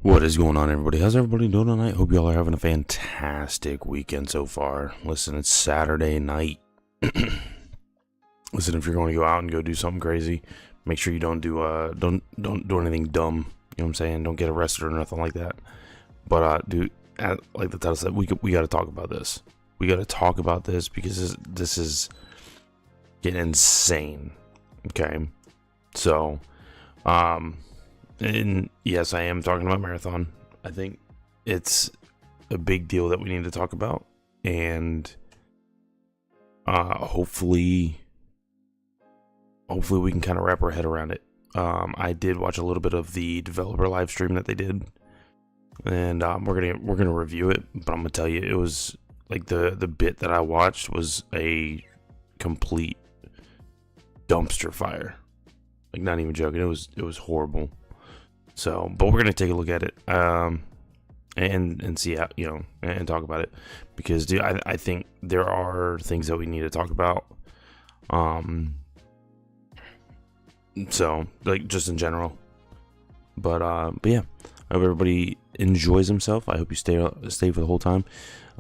What is going on, everybody? How's everybody doing tonight? Hope y'all are having a fantastic weekend so far. Listen, it's Saturday night. Listen, if you're going to go out and go do something crazy, make sure you don't do anything dumb. You know what I'm saying? Don't get arrested or nothing like that. But dude, like the title said, we got to talk about this. We got to talk about this because this is getting insane. Okay, so and yes, I am talking about Marathon. I think it's a big deal that we need to talk about, and hopefully we can kind of wrap our head around it. I did watch a little bit of the developer live stream that they did, and we're gonna review it. But I'm gonna tell you, it was like the bit that I watched was a complete dumpster fire. Like, not even joking. It was horrible. So, but we're gonna take a look at it, and see how, and talk about it, because dude, I think there are things that we need to talk about. So like just in general, but yeah, I hope everybody enjoys himself. I hope you stay for the whole time.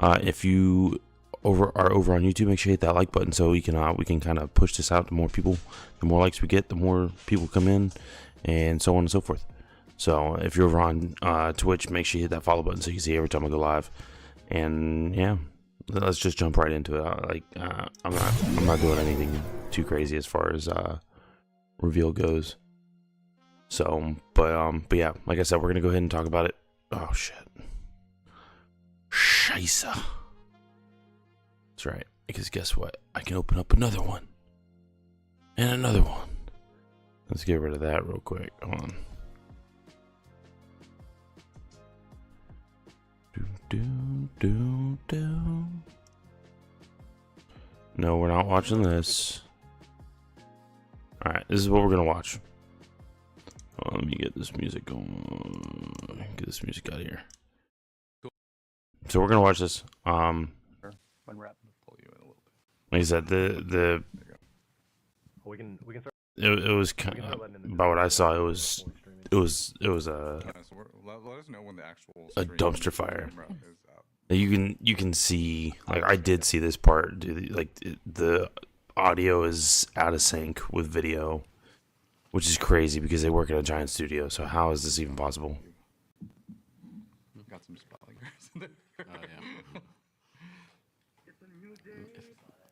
If you are over on YouTube, make sure you hit that like button so we can kind of push this out to more people. The more likes we get, the more people come in, and so on and so forth. So if you're over on Twitch, make sure you hit that follow button so you can see every time I go live. And yeah, let's just jump right into it. I'm not doing anything too crazy as far as reveal goes. So, but yeah, like I said, we're gonna go ahead and talk about it. Oh shit, Scheisse. That's right. Because guess what? I can open up another one and another one. Let's get rid of that real quick. Hold on. No, we're not watching this. Alright, this is what we're gonna watch. Oh, let me get this music going. Get this music out of here. Cool. So we're gonna watch this. When we're at, pull you in a little bit. Like I said, the we can start. It was kind of, about what I saw. It was So let us know when the actual a dumpster fire. Is up. You can see, like, I did see this part, dude. Like, the audio is out of sync with video, which is crazy because they work in a giant studio. So how is this even possible? Got some spelling errors in there. Oh yeah.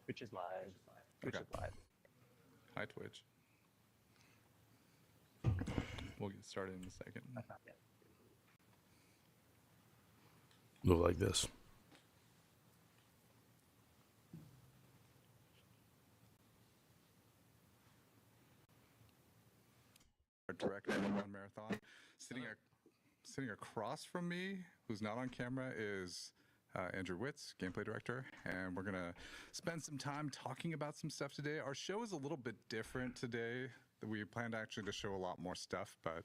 Twitch is live. Twitch is live. Hi, Twitch. We'll get started in a second. Look like this. Our director of One Marathon, sitting across from me, who's not on camera, is Andrew Witz, gameplay director, and we're gonna spend some time talking about some stuff today. Our show is a little bit different today. We planned actually to show a lot more stuff, but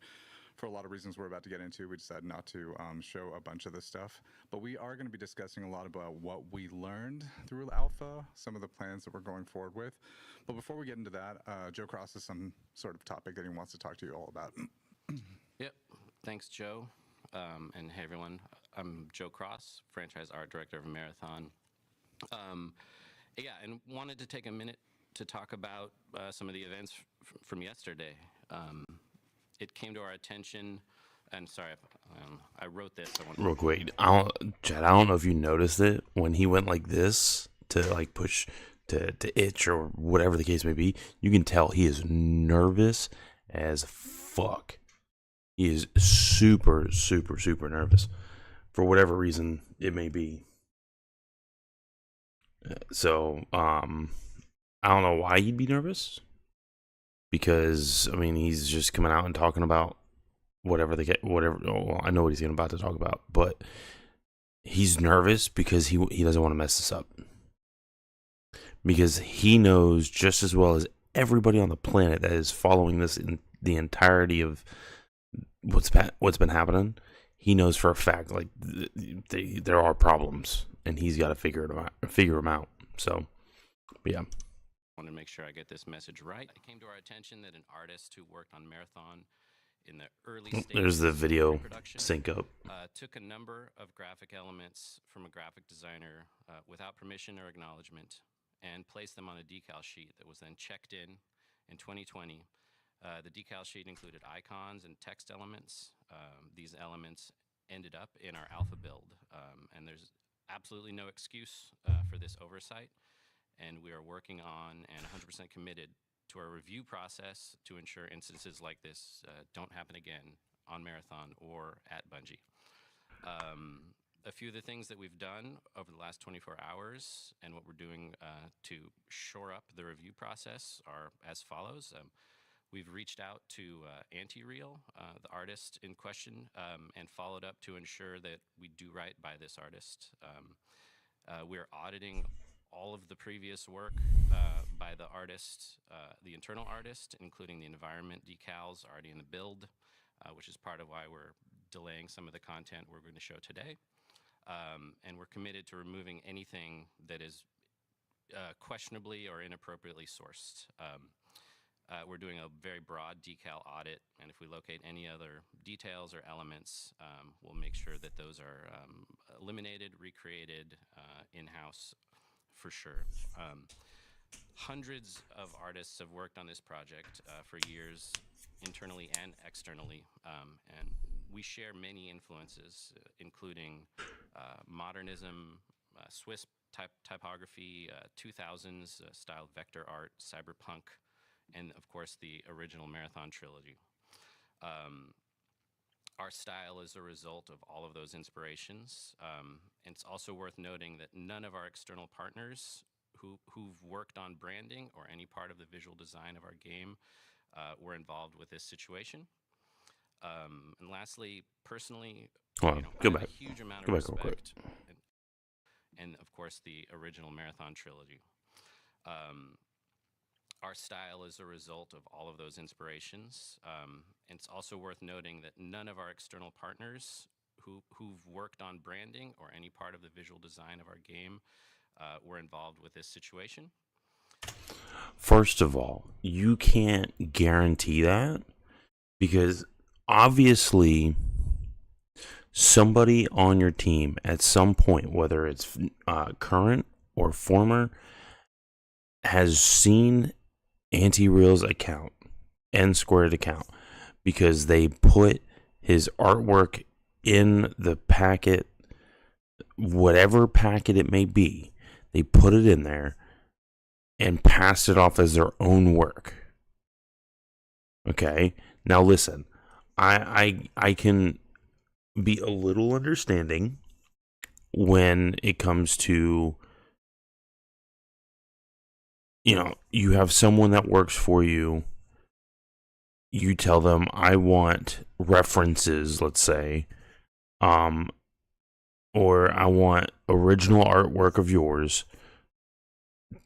for a lot of reasons we're about to get into, we decided not to show a bunch of this stuff. But we are going to be discussing a lot about what we learned through Alpha, some of the plans that we're going forward with. But before we get into that, Joe Cross has some sort of topic that he wants to talk to you all about. Yep. Thanks, Joe. And hey, everyone. I'm Joe Cross, franchise art director of Marathon. Yeah, and wanted to take a minute to talk about some of the events from yesterday. It came to our attention, and sorry, I wrote this. Real quick, Chad, I don't know if you noticed it when he went like this to like push to itch or whatever the case may be. You can tell he is nervous as fuck. He is super nervous for whatever reason it may be. So I don't know why he'd be nervous, because I mean, he's just coming out and talking about whatever. Well, I know what he's about to talk about, but he's nervous because he doesn't want to mess this up, because he knows just as well as everybody on the planet that is following this in the entirety of what's been happening. He knows for a fact, like, there are problems, and he's got to figure them out. So, but yeah. I want to make sure I get this message right. It came to our attention that an artist who worked on Marathon in the early stages. There's the video of production. sync up. Took a number of graphic elements from a graphic designer without permission or acknowledgement and placed them on a decal sheet that was then checked in 2020. The decal sheet included icons and text elements. These elements ended up in our alpha build, and there's absolutely no excuse for this oversight, and we are working on and 100% committed to our review process to ensure instances like this don't happen again on Marathon or at Bungie. A few of the things that we've done over the last 24 hours and what we're doing to shore up the review process are as follows. We've reached out to Anti-Real, the artist in question, and followed up to ensure that we do right by this artist. We're auditing all of the previous work by the artist, the internal artist, including the environment decals already in the build, which is part of why we're delaying some of the content we're going to show today. And we're committed to removing anything that is questionably or inappropriately sourced. We're doing a very broad decal audit, and if we locate any other details or elements, we'll make sure that those are eliminated, recreated in-house for sure. Hundreds of artists have worked on this project for years, internally and externally, and we share many influences, including modernism, Swiss typography, 2000s style vector art, cyberpunk, and of course the original Marathon trilogy. Our style is a result of all of those inspirations. And it's also worth noting that none of our external partners who've worked on branding or any part of the visual design of our game were involved with this situation. And lastly, personally, Hold on, go I have back. a huge amount of Go back real quick. respect, and of course the original Marathon trilogy. Our style is a result of all of those inspirations. And it's also worth noting that none of our external partners who've worked on branding or any part of the visual design of our game were involved with this situation. First of all, you can't guarantee that because obviously somebody on your team at some point, whether it's current or former, has seen Anti-Real's account, N-Squared account, because they put his artwork in the packet, whatever packet it may be, they put it in there and passed it off as their own work. Okay, now listen, I can be a little understanding when it comes to, you have someone that works for you. You tell them, I want references, let's say, or I want original artwork of yours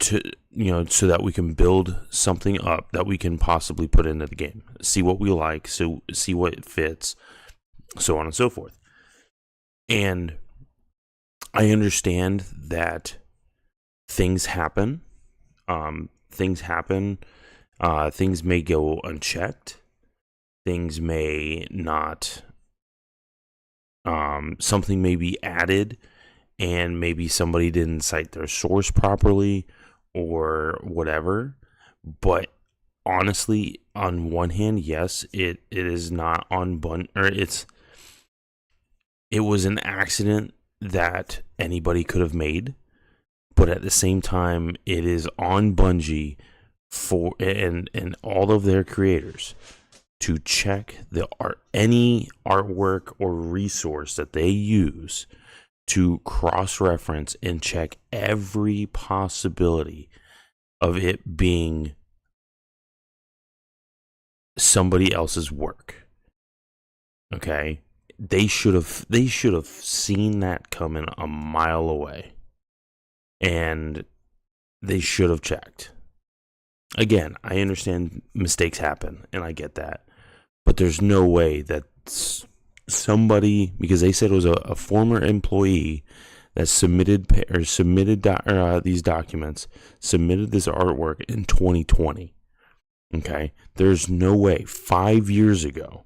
to, so that we can build something up that we can possibly put into the game. See what we like, so see what fits, so on and so forth. And I understand that things happen. Things may go unchecked. Things may not, something may be added and maybe somebody didn't cite their source properly or whatever. But honestly, on one hand, yes, it is not on it was an accident that anybody could have made. But at the same time, it is on Bungie for and all of their creators to check any artwork or resource that they use to cross-reference and check every possibility of it being somebody else's work. Okay? They should have seen that coming a mile away. And they should have checked. Again, I understand mistakes happen, and I get that. But there's no way that somebody, because they said it was a former employee that submitted these documents, submitted this artwork in 2020. Okay? There's no way 5 years ago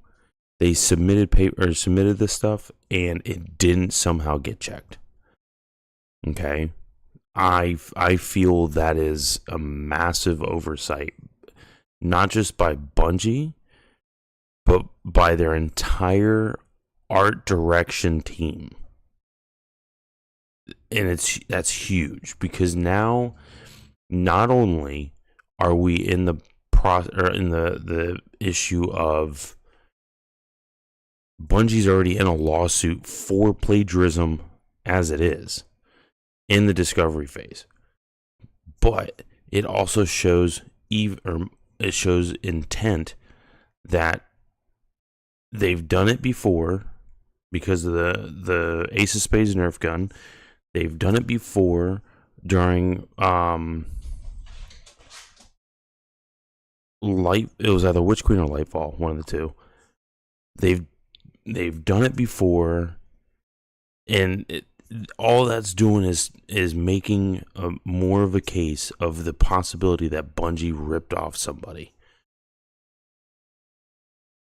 They submitted paper or submitted this stuff, and it didn't somehow get checked. Okay, I feel that is a massive oversight, not just by Bungie, but by their entire art direction team. And that's huge, because now not only are we in the the issue of Bungie's already in a lawsuit for plagiarism as it is in the discovery phase, but it also shows it shows intent that they've done it before because of the Ace of Spades Nerf gun. They've done it before during Light. It was either Witch Queen or Lightfall, one of the two. They've done it before, and all that's doing is making more of a case of the possibility that Bungie ripped off somebody.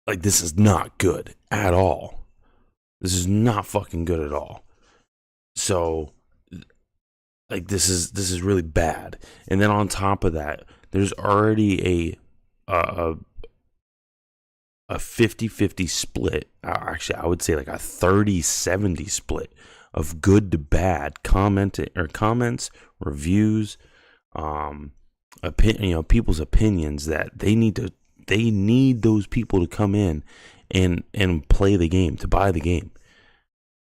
Like, this is not good at all. This is not fucking good at all. So, like, this is really bad. And then on top of that, there's already a 50-50 split. Actually, I would say like a 30-70 split of good to bad comments, reviews, people's opinions that they need those people to come in and play the game, to buy the game.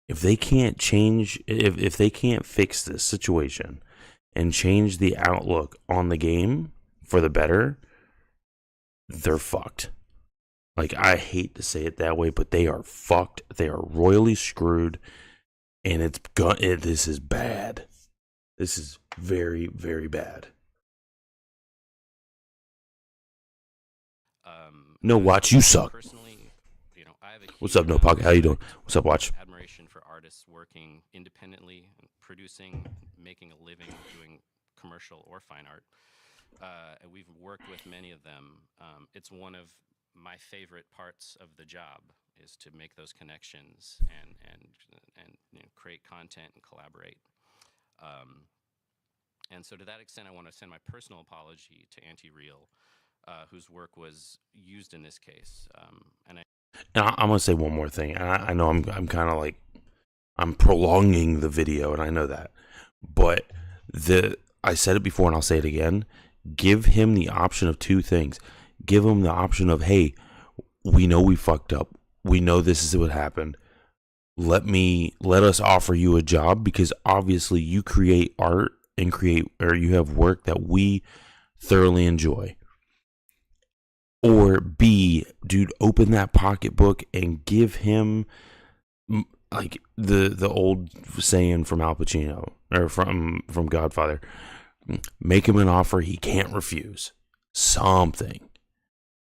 If they can't change, if they can't fix this situation and change the outlook on the game for the better, they're fucked. Like, I hate to say it that way, but they are fucked. They are royally screwed, and this is bad. This is very, very bad. No, Watch, you suck. Personally, I have a What's up, No Pocket? How you doing? What's up, Watch? Admiration for artists working independently, producing, making a living, doing commercial or fine art. And we've worked with many of them. It's one of my favorite parts of the job is to make those connections and create content and collaborate. And so to that extent, I want to send my personal apology to Anti-Real, whose work was used in this case. And I'm gonna say one more thing. And I know I'm kind of like I'm prolonging the video, and I know that, but I said it before, and I'll say it again. Give him the option of two things. Give him the option of, hey, we know we fucked up. We know this is what happened. Let us offer you a job, because obviously you create art and you have work that we thoroughly enjoy. Or B, dude, open that pocketbook and give him like the old saying from Al Pacino, or from Godfather. Make him an offer he can't refuse. Something.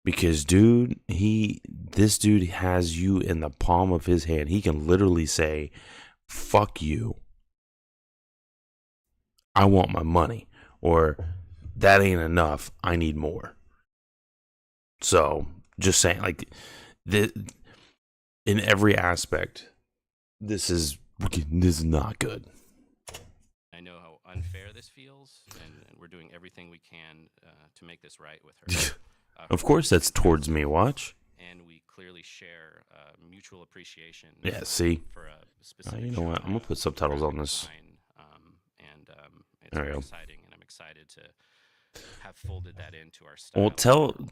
Because, dude, this dude has you in the palm of his hand. He can literally say, fuck you. I want my money. Or, that ain't enough. I need more. So, just saying, like, in every aspect, this is not good. I know how unfair this feels, and we're doing everything we can to make this right with her. Of course, that's towards me, Watch. And we clearly share mutual appreciation. Yeah, see? For a specific You know what? I'm going to put subtitles on this. It's There you very go. exciting, and I'm excited to have folded that into our style. Well,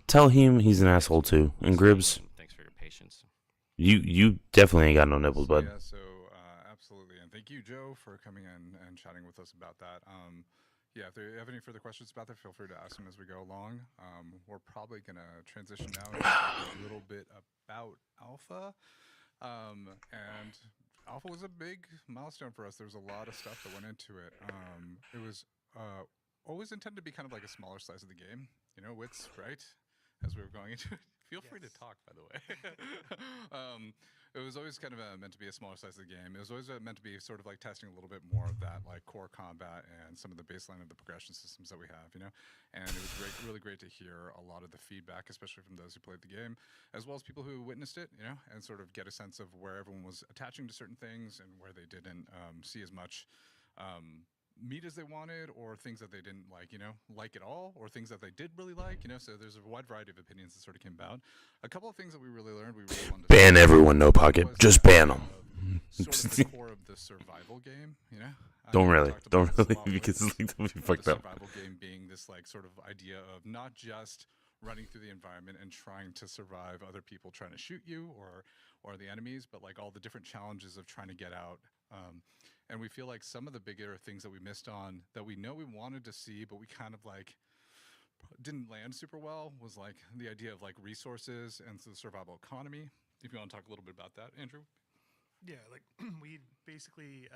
tell him he's an asshole too. And Gribbs, thanks for your patience. you definitely ain't got no nipples, bud. Yeah, so absolutely. And thank you, Joe, for coming in and chatting with us about that. Yeah, if you have any further questions about that, feel free to ask them as we go along. We're probably going to transition now to a little bit about Alpha. And Alpha was a big milestone for us. There was a lot of stuff that went into it. It was always intended to be kind of like a smaller slice of the game. Wits, right? As we were going into it. Feel free to talk, by the way. it was always kind of meant to be a smaller size of the game. It was always meant to be sort of like testing a little bit more of that like core combat and some of the baseline of the progression systems that we have, you know. And it was great, really great to hear a lot of the feedback, especially from those who played the game, as well as people who witnessed it, you know, and sort of get a sense of where everyone was attaching to certain things and where they didn't see as much. Meat as they wanted, or things that they didn't like, you know, like at all, or things that they did really like, you know. So there's a wide variety of opinions that sort of came about. A couple of things that we really learned, we really wanted to Ban everyone, no pocket. Just ban them. Sort of the core of the survival game, you know. Don't really, Small because words, it's like the fucked up. survival game being this like sort of idea of not just running through the environment and trying to survive other people trying to shoot you or the enemies, but like all the different challenges of trying to get out. And we feel like some of the bigger things that we missed on that we know we wanted to see, but we kind of like didn't land super well, was like the idea of like resources and the survival economy. If you want to talk a little bit about that, Andrew. Yeah, like we basically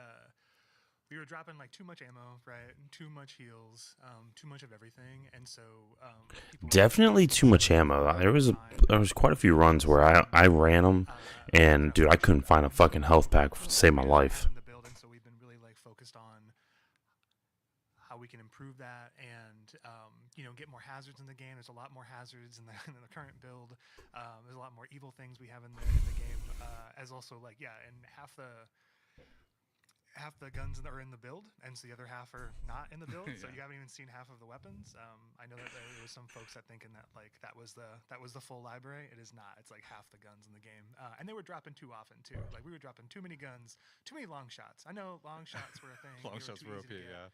we were dropping like too much ammo, right? Too much heals, too much of everything, and so people Definitely too much ammo. There was quite a few runs where I ran them, and dude, I couldn't find a fucking health pack to save my life. in the build, and so we've been really like focused on how we can improve that and you know, get more hazards in the game. There's a lot more hazards in the current build. There's a lot more evil things we have in the game, as also like and half the guns that are in the build, and so the other half are not in the build. So you haven't even seen half of the weapons. I know that there was some folks that thinking that like that was the full library. It is not. It's like half the guns in the game, and they were dropping too often too. Like we were dropping too many guns, too many long shots. I know long shots were a thing. Long They shots too were easy OP, to get. yeah.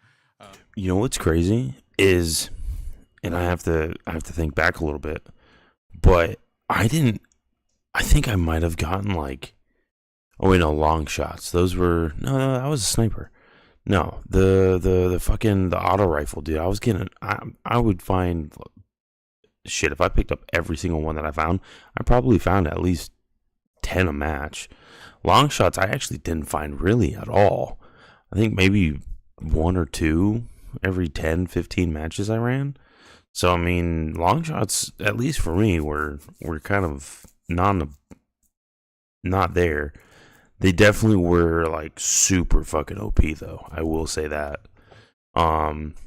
You know what's crazy is, and I have to think back a little bit, but I think I might have gotten like, oh wait, no, long shots. Those were no, that was a sniper. No, the fucking the auto rifle, dude. I would find shit if I picked up every single one that I found. I probably found at least 10 a match. Long shots, I actually didn't find really at all. I think maybe 1 or 2 every 10, 15 matches I ran. So I mean, long shots, at least for me, were kind of not there. They definitely were like super fucking OP though. I will say that.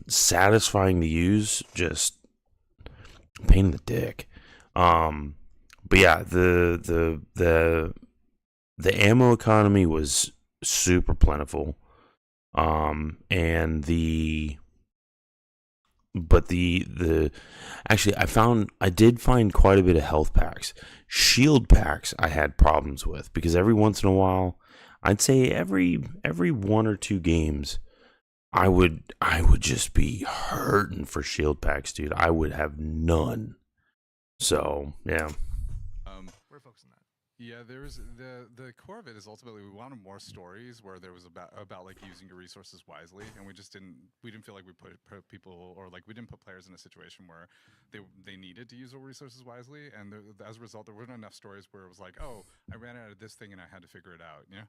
Satisfying to use, just pain in the dick. But yeah, the ammo economy was super plentiful. And the actually I did find quite a bit of health packs. Shield packs I had problems with, because every once in a while, I'd say every 1 or 2 games, I would just be hurting for shield packs, dude. I would have none. So yeah. We're focusing that. Yeah, there was the core of it is ultimately we wanted more stories where there was about like using your resources wisely, and we didn't feel like we put people, or like we didn't put players in a situation where they needed to use their resources wisely, and as a result there weren't enough stories where it was like, oh, I ran out of this thing and I had to figure it out, you know,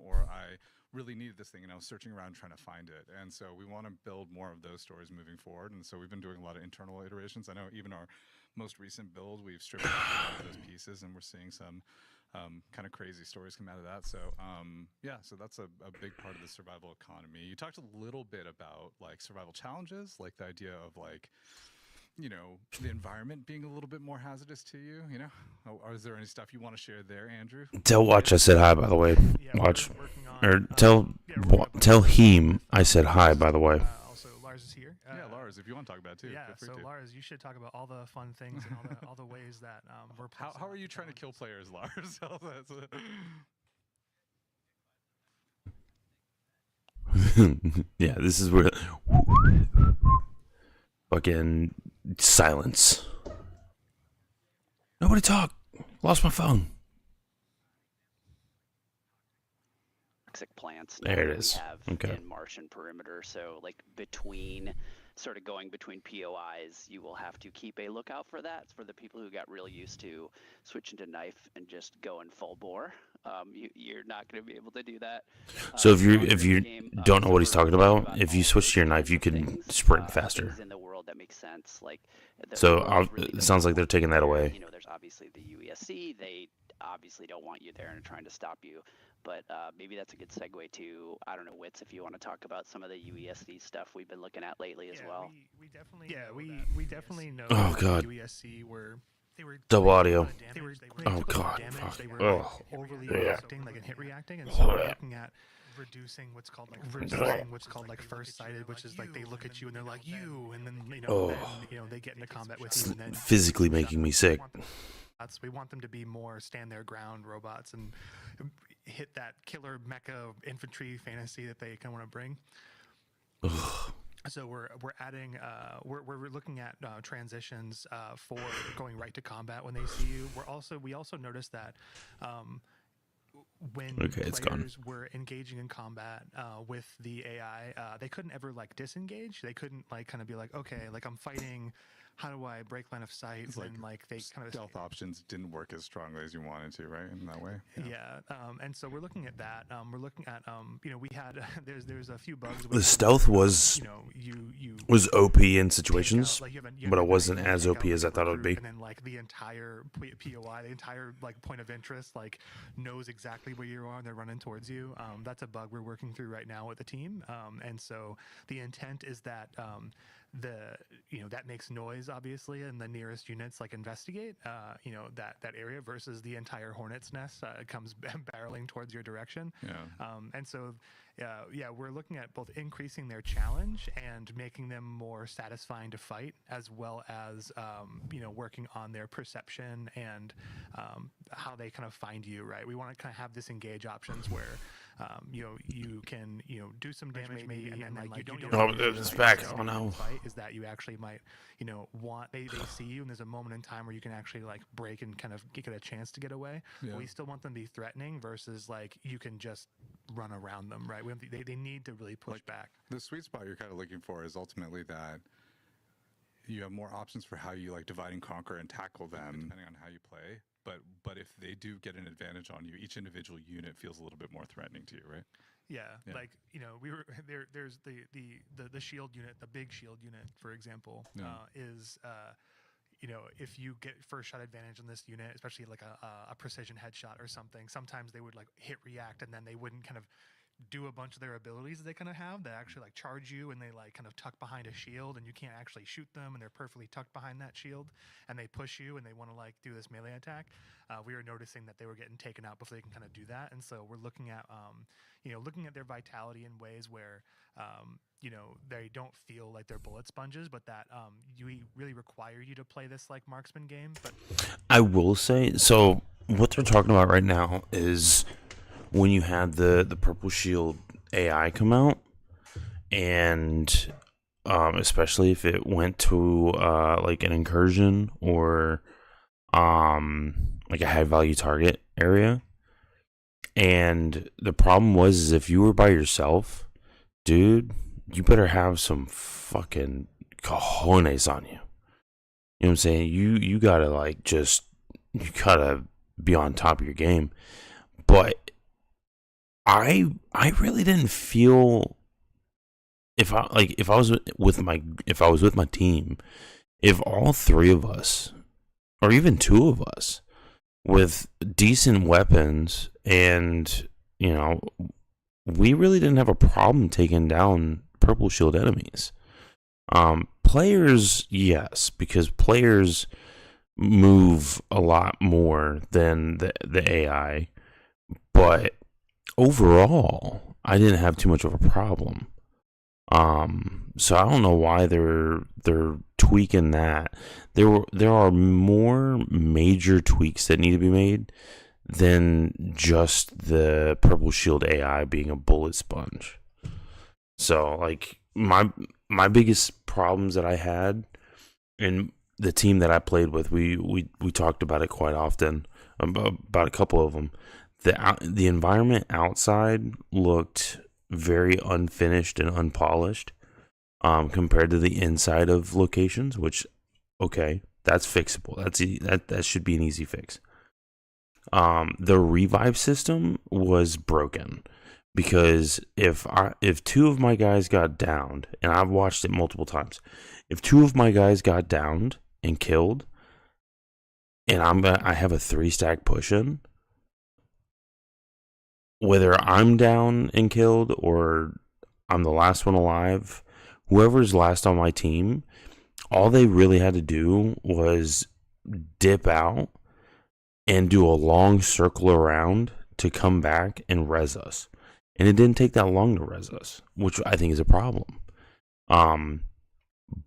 or I really needed this thing and I was searching around trying to find it. And so we want to build more of those stories moving forward, and so we've been doing a lot of internal iterations. I know even our most recent build, we've stripped out a lot of those pieces, and we're seeing some kind of crazy stories come out of that. So so that's a big part of the survival economy. You talked a little bit about like survival challenges, like the idea of like, you know, the environment being a little bit more hazardous to you, you know. Or is there any stuff you want to share there, Andrew? Tell Watch I said hi, by the way. Yeah, Watch. we're working on, Or tell him I said hi, by the way. Also, Lars is here. Yeah, Lars, if you want to talk about it too. Yeah, feel free so to. Lars, you should talk about all the fun things and all the ways that we're. How are you trying to kill players, Lars? Yeah, this is where fucking silence. Nobody talk. Lost my phone. Toxic plants There it that is. we have Okay. in Martian perimeter. So like sort of going between POIs, you will have to keep a lookout for that. It's for the people who got really used to switching to knife and just going full bore. You're not going to be able to do that. So if you in the game, don't know so what he's we're talking talking about, if you all switch to your those knife, you kinds of can things, sprint faster. things in the world that make sense. Like the So world really it doesn't sounds like they're work taking that where, away. You know, there's obviously the UESC. They obviously don't want you there and are trying to stop you. But maybe that's a good segue to, I don't know, Wits, if you want to talk about some of the UESC stuff we've been looking at lately as well. We definitely we definitely know Oh, that God. UESC they were Double doing a audio. lot of damage. Oh, God. Damage. Fuck. They were Oh. overly Yeah. reacting, like and hit reacting, and so we're looking at reducing what's called like first sighted, which is like they look at you and they're like you, and then they get into combat with you, and then Physically making me sick. We want them to be more stand their ground robots and hit that killer mecha infantry fantasy that they kind of want to bring. Ugh. So we're adding we're looking at transitions for going right to combat when they see you. We also noticed that when players were engaging in combat with the AI, they couldn't ever like disengage. They couldn't like kind of be like, okay, like I'm fighting. How do I break line of sight? It's and like they kind of stealth options didn't work as strongly as you wanted to, right? In that way. Yeah. And so we're looking at that. We're looking at we had there's a few bugs. The stealth was was OP in situations, but it wasn't as OP as I thought it would be. And then like the entire POI, the entire like point of interest, like knows exactly where you are and they're running towards you. That's a bug we're working through right now with the team. And so the intent is that that makes noise obviously, and the nearest units like investigate that area versus the entire hornet's nest comes barreling towards your direction. And so we're looking at both increasing their challenge and making them more satisfying to fight, as well as working on their perception and how they kind of find you, right? We want to kind of have this engage options where you can do some damage maybe, and then like you don't. Oh, it's back. Oh no! Fight is that you actually might want they see you, and there's a moment in time where you can actually like break and kind of get a chance to get away. Yeah. We still want them to be threatening versus like you can just run around them, right? They need to really push back. The sweet spot you're kind of looking for is ultimately that you have more options for how you like divide and conquer and tackle them depending on how you play. But if they do get an advantage on you, each individual unit feels a little bit more threatening to you, right? Yeah. Like we were there. There's the shield unit, the big shield unit, for example, is if you get first shot advantage on this unit, especially like a precision headshot or something, sometimes they would like hit react and then they wouldn't kind of do a bunch of their abilities that they kind of have that actually like charge you, and they like kind of tuck behind a shield and you can't actually shoot them, and they're perfectly tucked behind that shield, and they push you and they want to like do this melee attack. We were noticing that they were getting taken out before they can kind of do that, and so we're looking at looking at their vitality in ways where they don't feel like they're bullet sponges, but that we really require you to play this like marksman game. But I will say, so what they're talking about right now is when you had the Purple Shield AI come out, and especially if it went to like an incursion or like a high value target area, and the problem was if you were by yourself, dude, you better have some fucking cojones on you. You know what I'm saying? You gotta like you gotta be on top of your game. But I really didn't feel if I was with my team, if all three of us or even two of us with decent weapons, and we really didn't have a problem taking down Purple Shield enemies. Players, yes, because players move a lot more than the AI, but overall, I didn't have too much of a problem. So I don't know why they're tweaking that. There are more major tweaks that need to be made than just the Purple Shield AI being a bullet sponge. So like my biggest problems that I had in the team that I played with, we talked about it quite often, about a couple of them. The environment outside looked very unfinished and unpolished compared to the inside of locations, which, okay, that's fixable. That should be an easy fix. The revive system was broken because if two of my guys got downed, and I've watched it multiple times, if two of my guys got downed and killed, and I have a 3-stack push in, whether I'm down and killed or I'm the last one alive, whoever's last on my team, all they really had to do was dip out and do a long circle around to come back and res us. And it didn't take that long to res us, which I think is a problem.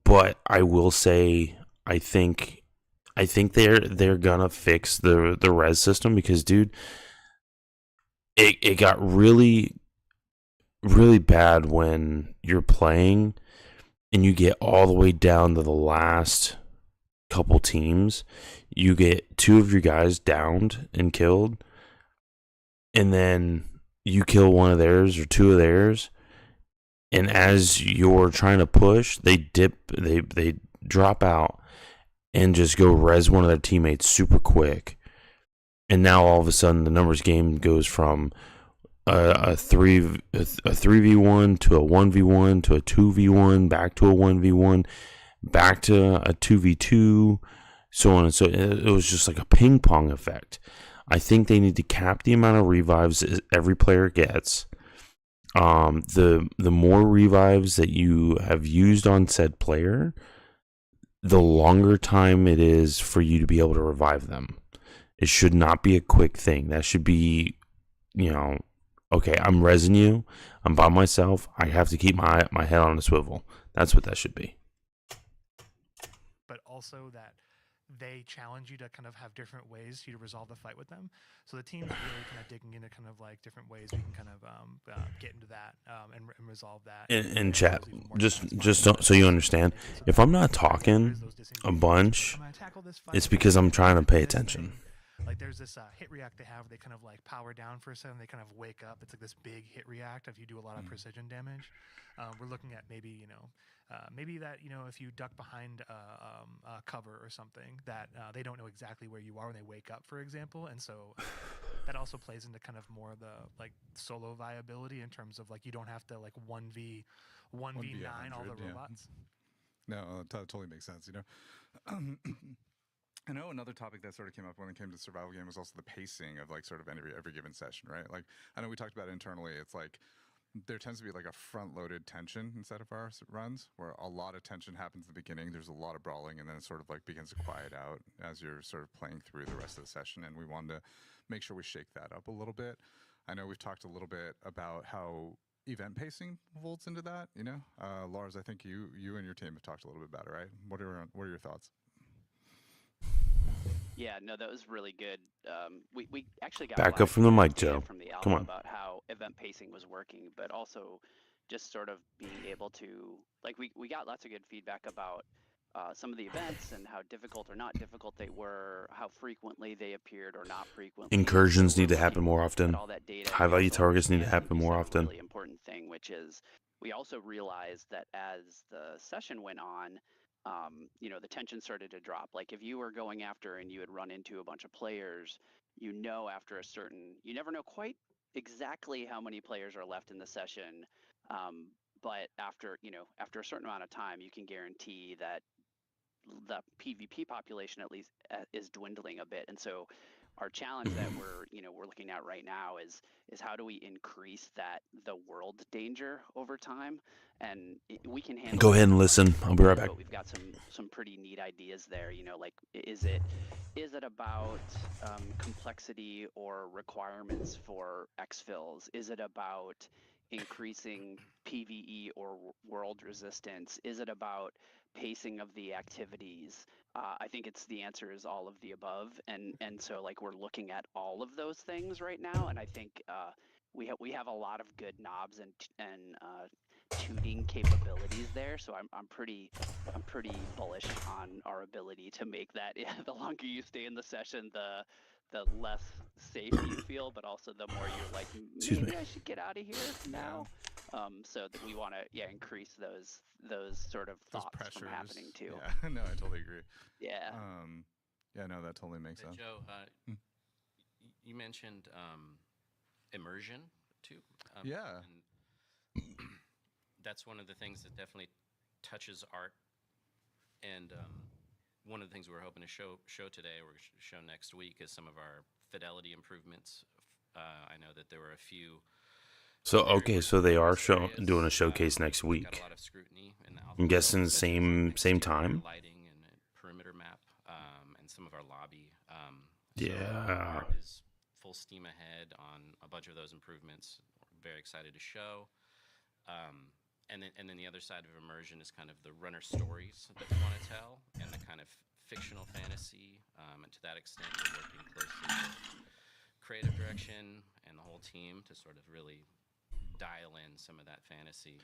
But I will say, I think they're gonna fix the res system, because, dude, it got really, really bad when you're playing and you get all the way down to the last couple teams. You get 2 of your guys downed and killed, and then you kill one of theirs or 2 of theirs, and as you're trying to push, they drop out and just go res one of their teammates super quick. And now all of a sudden the numbers game goes from a 3v1 to a 1v1 to a 2v1, back to a 1v1, back to a 2v2, so on and so. It was just like a ping pong effect. I think they need to cap the amount of revives every player gets. The more revives that you have used on said player, the longer time it is for you to be able to revive them. It should not be a quick thing. That should be, okay, I'm rezzing you. I'm by myself. I have to keep my head on a swivel. That's what that should be. But also that they challenge you to kind of have different ways for you to resolve the fight with them. So the team's really kind of digging into kind of like different ways we can kind of get into that and resolve that. In chat, just so you understand, if I'm not talking a bunch, it's because I'm trying to pay attention. Like there's this hit react they have. They kind of like power down for a second. They kind of wake up. It's like this big hit react if you do a lot of precision damage. We're looking at maybe maybe that if you duck behind a cover or something that they don't know exactly where you are when they wake up, for example, and so that also plays into kind of more of the like solo viability in terms of like you don't have to like 1v9 all the robots. No, totally makes sense. I know another topic that sort of came up when it came to the survival game was also the pacing of like sort of every given session, right? Like I know we talked about it internally. It's like there tends to be like a front-loaded tension inside of our runs where a lot of tension happens at the beginning. There's a lot of brawling, and then it sort of like begins to quiet out as you're sort of playing through the rest of the session. And we wanted to make sure we shake that up a little bit. I know we've talked a little bit about how event pacing folds into that. Lars, I think you and your team have talked a little bit about it, right? What are your thoughts? Yeah, no, that was really good. We actually got back up from the mic, Joe. From the Come on. about how event pacing was working, but also just sort of being able to like we got lots of good feedback about some of the events and how difficult or not difficult they were, how frequently they appeared or not frequently. Incursions need to happen more often. All that data. High value targets need to happen more often. Really important thing, which is we also realized that as the session went on, the tension started to drop. Like if you were going after and you had run into a bunch of players, after a certain, you never know quite exactly how many players are left in the session. But after a certain amount of time, you can guarantee that the PvP population at least is dwindling a bit. And so our challenge that we're looking at right now is how do we increase the world danger over time, and we can handle. Go ahead and listen. I'll be right back. But we've got some pretty neat ideas there. Like is it about complexity or requirements for exfils? Is it about increasing PVE or world resistance? Is it about pacing of the activities? I think the answer is all of the above, and so like we're looking at all of those things right now, and I think we have a lot of good knobs and tuning capabilities there. So I'm pretty bullish on our ability to make that. The longer you stay in the session, the less safe you feel, but also the more you're like, maybe I should get out of here now. So that we want to increase those sort of thoughts from happening too. Yeah, no, I totally agree. Yeah. Yeah, no, that totally makes sense. Joe, you mentioned immersion too. Yeah. And that's one of the things that definitely touches art. And one of the things we're hoping to show today, or show next week, is some of our fidelity improvements I know that there were a few. So okay, so they are areas, doing a showcase that next got week. a lot of scrutiny in the I'm alpha guessing build, such as, like, same exterior time. lighting and a perimeter map, and some of our lobby. Yeah. Art is full steam ahead on a bunch of those improvements. We're very excited to show. And then the other side of immersion is kind of the runner stories that we want to tell, and the kind of fictional fantasy. And to that extent, we're working closely with creative direction and the whole team to sort of really dial in some of that fantasy.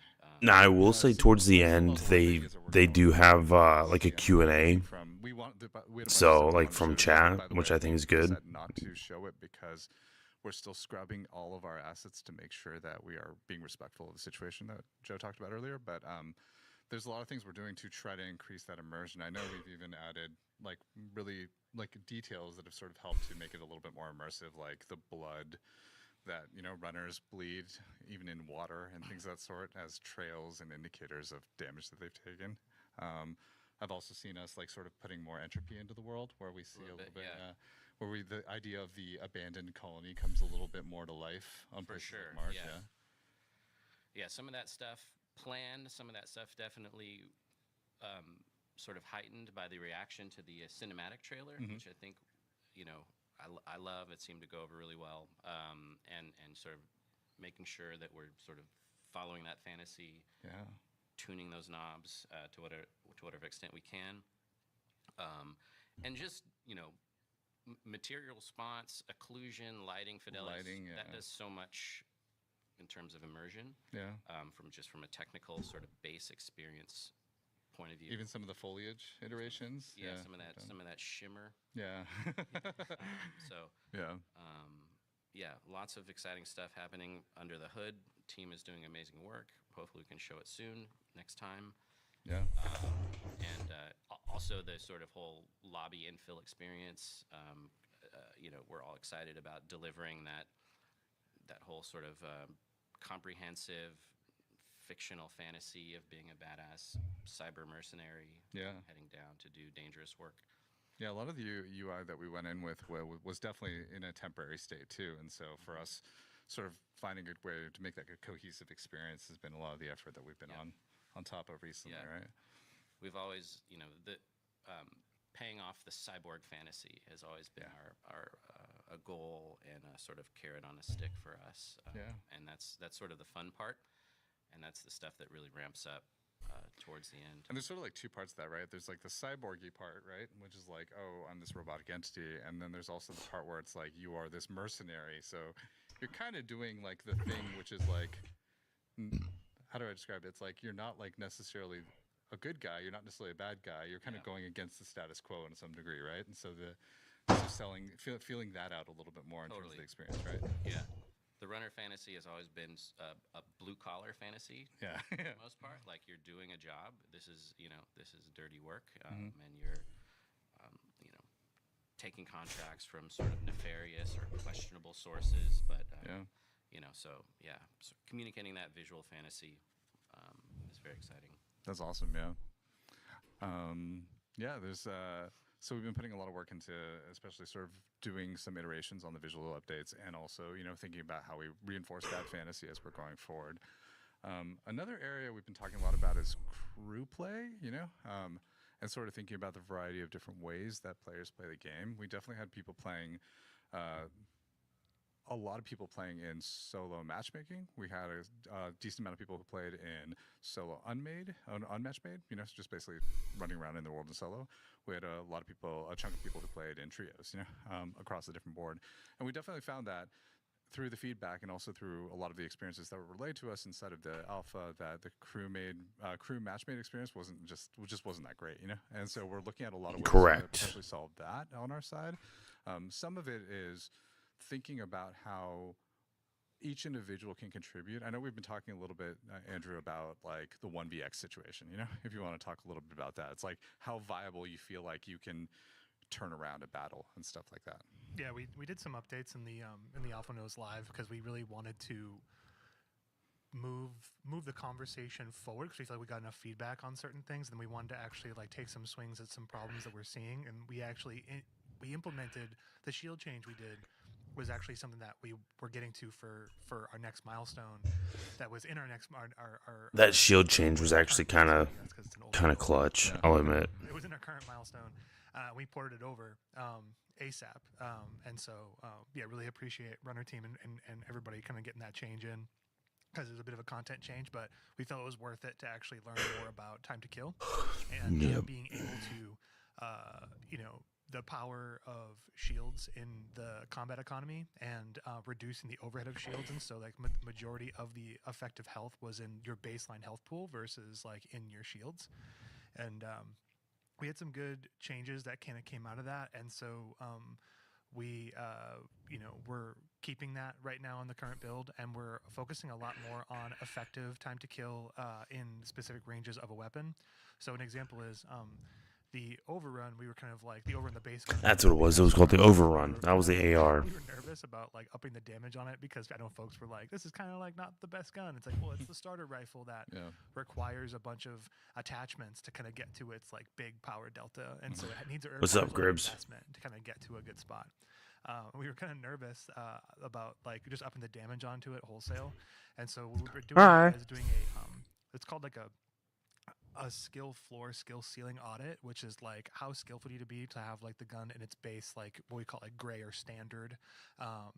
Now I will say towards the end they do have like a Q&A. We want we had a bunch of So, stuff we like, wanted to from show today, chat, by the which way, I think is we good. decided not to show it because we're still scrubbing all of our assets to make sure that we are being respectful of the situation that Joe talked about earlier. But there's a lot of things we're doing to try to increase that immersion. I know we've even added like really like details that have sort of helped to make it a little bit more immersive, like the blood that runners bleed even in water and things of that sort as trails and indicators of damage that they've taken. I've also seen us like sort of putting more entropy into the world, where we see a little bit, yeah. where the idea of the abandoned colony comes a little bit more to life on For places sure, like Mars. yeah. Yeah, some of that stuff planned, some of that stuff definitely sort of heightened by the reaction to the cinematic trailer, which I think, I love. It seemed to go over really well, and sort of making sure that we're sort of following that fantasy, Yeah. tuning those knobs to whatever extent we can, and just material response, occlusion, lighting, fidelity. Lighting, yeah. That does so much in terms of immersion. Yeah. From a technical sort of base experience point of view. Even some of the foliage iterations. Yeah, some of that shimmer. Yeah. So Yeah. yeah, lots of exciting stuff happening under the hood. Team is doing amazing work. Hopefully, we can show it soon next time. Yeah. And also the sort of whole lobby infill experience. We're all excited about delivering that whole sort of comprehensive fictional fantasy of being a badass cyber mercenary. Yeah. Heading down to do dangerous work. Yeah, a lot of the UI that we went in with was definitely in a temporary state too, and so for us, sort of finding a good way to make that a cohesive experience has been a lot of the effort that we've been on top of recently, Yeah. right? We've always, paying off the cyborg fantasy has always been our a goal and a sort of carrot on a stick for us. And that's sort of the fun part, and that's the stuff that really ramps up towards the end. And there's sort of like two parts to that, right? There's like the cyborgy part, right? Which is like, oh, I'm this robotic entity. And then there's also the part where it's like, you are this mercenary. So you're kind of doing like the thing, which is like, how do I describe it? It's like, you're not like necessarily a good guy. You're not necessarily a bad guy. You're kind of going against the status quo in some degree, right? And so feeling that out a little bit more in terms of the experience, right? Yeah. The runner fantasy has always been a blue-collar fantasy for the most part. Like, you're doing a job. This is dirty work, and you're, taking contracts from sort of nefarious or questionable sources. But, so communicating that visual fantasy is very exciting. That's awesome, yeah. There's so we've been putting a lot of work into especially sort of doing some iterations on the visual updates, and also thinking about how we reinforce that fantasy as we're going forward. Another area we've been talking a lot about is crew play, and sort of thinking about the variety of different ways that players play the game. We definitely had people playing a lot of people playing in solo matchmaking. We had a decent amount of people who played in solo unmatched made, so just basically running around in the world in solo. We had a chunk of people who played in trios, across the different board. And we definitely found that through the feedback and also through a lot of the experiences that were relayed to us inside of the alpha, that the crew matchmade experience just wasn't that great, And so we're looking at a lot of ways to potentially solve that on our side. Some of it is thinking about how each individual can contribute. I know we've been talking a little bit, Andrew, about like the 1vx situation, if you want to talk a little bit about that. It's like how viable you feel like you can turn around a battle and stuff like that. Yeah, we did some updates in the Alpha Nose Live because we really wanted to move the conversation forward, because we felt like we got enough feedback on certain things, and we wanted to actually like take some swings at some problems that we're seeing, and we actually we implemented the shield change we did, was actually something that we were getting to for our next milestone. That was in our next our That shield change was actually kind of That's 'cause it's an old kind of shield. clutch. I'll admit. It was in our current milestone. We ported it over ASAP, and so yeah, really appreciate Runner Team and everybody kind of getting that change in, because there's a bit of a content change, but we felt it was worth it to actually learn more about time to kill and being able to, the power of shields in the combat economy and reducing the overhead of shields. And so like majority of the effective health was in your baseline health pool versus like in your shields. And we had some good changes that kind of came out of that. And so we, we're keeping that right now in the current build, and we're focusing a lot more on effective time to kill in specific ranges of a weapon. So an example is the overrun. We were kind of like the over in the base gun. That's what it was. It was called the overrun. That was the AR. We were nervous about like upping the damage on it because I know folks were like, "This is kind of like not the best gun." It's like, well, it's the starter rifle that requires a bunch of attachments to kind of get to its like big power delta, and so it needs a What's up, Gribbs? investment to kind of get to a good spot. We were kind of nervous about like just upping the damage onto it wholesale, and so what we're doing is doing it's called like a skill ceiling audit, which is like how skillful do you to be to have like the gun in its base, like what we call like gray or standard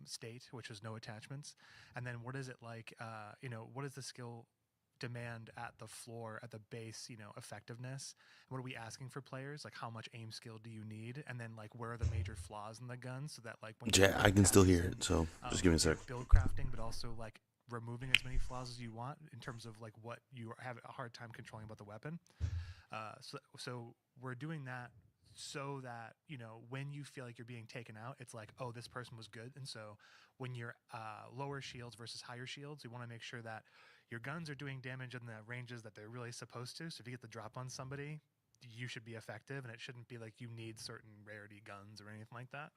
state, which is no attachments, and then what is it like, what is the skill demand at the floor, at the base, effectiveness. What are we asking for players? Like how much aim skill do you need? And then like where are the major flaws in the gun, so that like when Yeah, I can still hear it, so just give me a sec. Build crafting, but also like removing as many flaws as you want in terms of like what you have a hard time controlling about the weapon. So we're doing that so that, when you feel like you're being taken out, it's like, oh, this person was good. And so when you're lower shields versus higher shields, you want to make sure that your guns are doing damage in the ranges that they're really supposed to. So if you get the drop on somebody, you should be effective, and it shouldn't be like you need certain rarity guns or anything like that.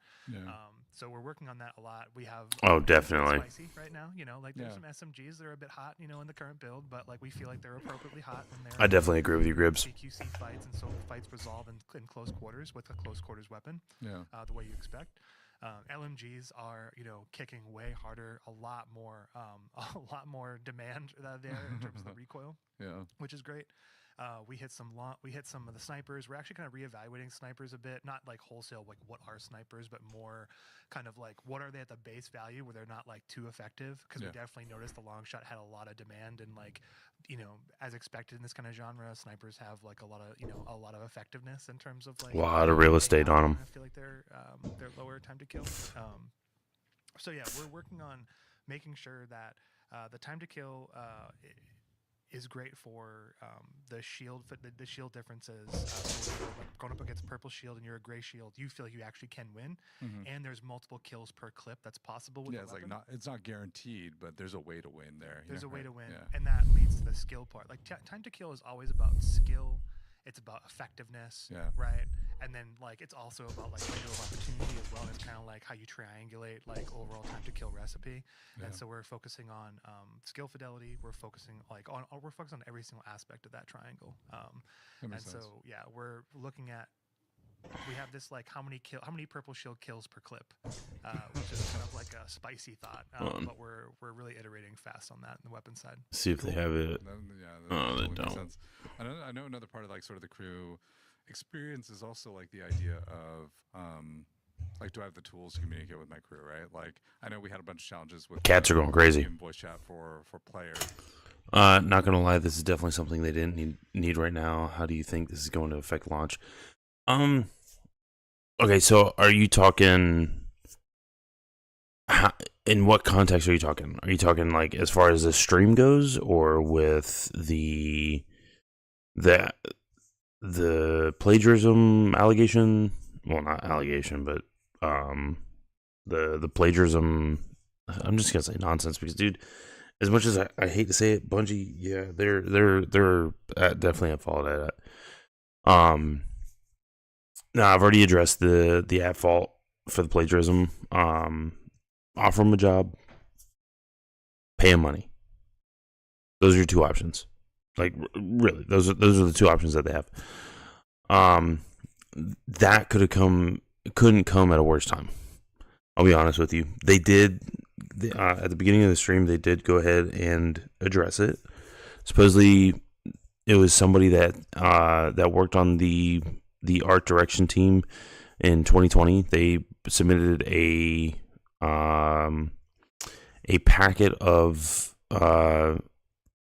So we're working on that a lot. We have definitely spicy right now. There's some SMGs that are a bit hot, in the current build, but like we feel like they're appropriately hot. And they're I definitely agree with you, Gribbs. CQC fights, and so fights resolve in close quarters with a close quarters weapon. The way you expect. LMGs are, kicking way harder, a lot more demand there in terms of the recoil, which is great. We hit some of the snipers. We're actually kind of reevaluating snipers a bit, not like wholesale, like what are snipers, but more kind of like what are they at the base value where they're not like too effective. Because we definitely noticed the long shot had a lot of demand, and like, as expected in this kind of genre, snipers have like a lot of effectiveness in terms of like a lot of real estate on them. I feel like they're lower time to kill. So yeah, we're working on making sure that the time to kill is great for the shield differences. So when you're like going up against purple shield and you're a gray shield, you feel like you actually can win, and there's multiple kills per clip that's possible with it's like it's not guaranteed, but there's a way to win there. There's a way to win, and that leads to the skill part. Like time to kill is always about skill. It's about effectiveness, right? And then like it's also about like window of opportunity as well. And it's kind of like how you triangulate like overall time to kill recipe. And so we're focusing on skill fidelity. We're focusing on every single aspect of that triangle. And so we're looking at. We have this like how many purple shield kills per clip, which is kind of like a spicy thought, but we're really iterating fast on that in the weapon side. See if they have it. They don't. I know another part of like sort of the crew experience is also like the idea of like, do I have the tools to communicate with my crew, right? Like I know we had a bunch of challenges with cats are going crazy in voice chat for players. Not gonna lie, this is definitely something they didn't need right now. How do you think this is going to affect launch? Okay, so are you talking? In what context are you talking? Are you talking like as far as the stream goes, or with the plagiarism allegation? Well, not allegation, but the plagiarism. I'm just gonna say nonsense because, dude, as much as I hate to say it, Bungie, they're definitely at fault at it. No, I've already addressed the at fault for the plagiarism. Offer him a job, pay him money. Those are your two options. Like really, those are the two options that they have. That couldn't come at a worse time. I'll be honest with you. They did at the beginning of the stream. They did go ahead and address it. Supposedly, it was somebody that that worked on the art direction team in 2020. They submitted a packet of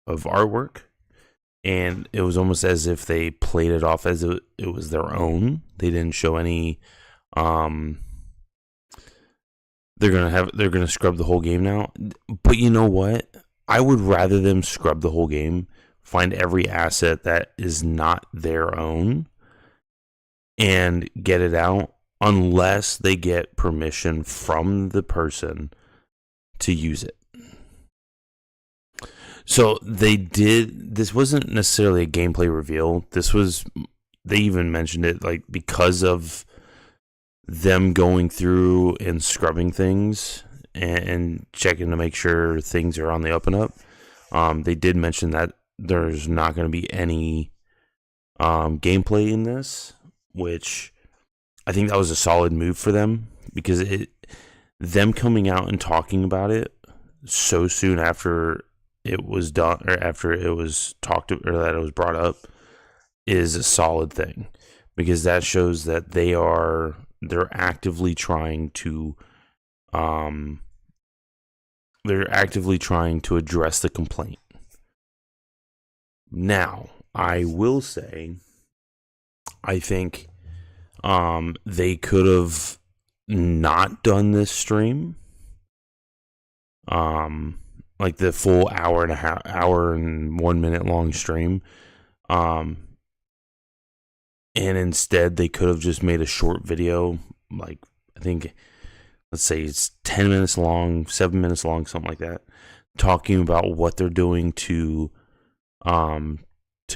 artwork, and it was almost as if they played it off as it was their own. They didn't show any. They're gonna scrub the whole game now. But you know what? I would rather them scrub the whole game, find every asset that is not their own, and get it out, unless they get permission from the person to use it. So they did. This wasn't necessarily a gameplay reveal. This was. They even mentioned it like because of them going through and scrubbing things and checking to make sure things are on the up and up. They did mention that there's not going to be any gameplay in this, which I think that was a solid move for them, because them coming out and talking about it so soon after it was done, or after it was talked, or that it was brought up, is a solid thing, because that shows that they're actively trying to address the complaint. Now, I will say, I think they could have not done this stream, like the full hour and 1 minute long stream, and instead they could have just made a short video, like I think, let's say it's 10 minutes long, 7 minutes long, something like that, talking about what they're doing to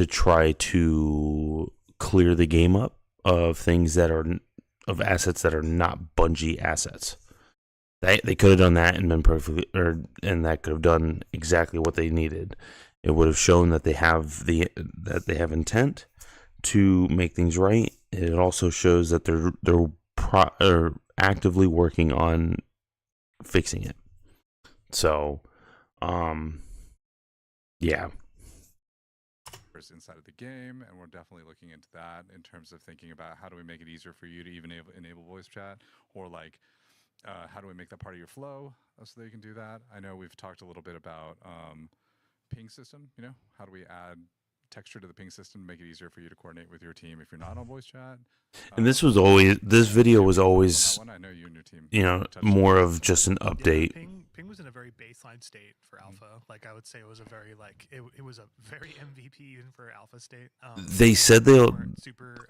try to clear the game up of things that are, of assets that are not Bungie assets. They could have done that and been perfectly, and that could have done exactly what they needed. It would have shown that they have intent to make things right. It also shows that they're actively working on fixing it. So, yeah. Inside of the game, and we're definitely looking into that in terms of thinking about how do we make it easier for you to even enable voice chat, or like how do we make that part of your flow so they can do that. I know we've talked a little bit about ping system, how do we add texture to the ping system to make it easier for you to coordinate with your team if you're not on voice chat. And this video was always, I know you and your team, more of just an update. Yeah, ping was in a very baseline state for alpha. Like I would say, it was a very it was a very MVP even for alpha state. They said they'll super.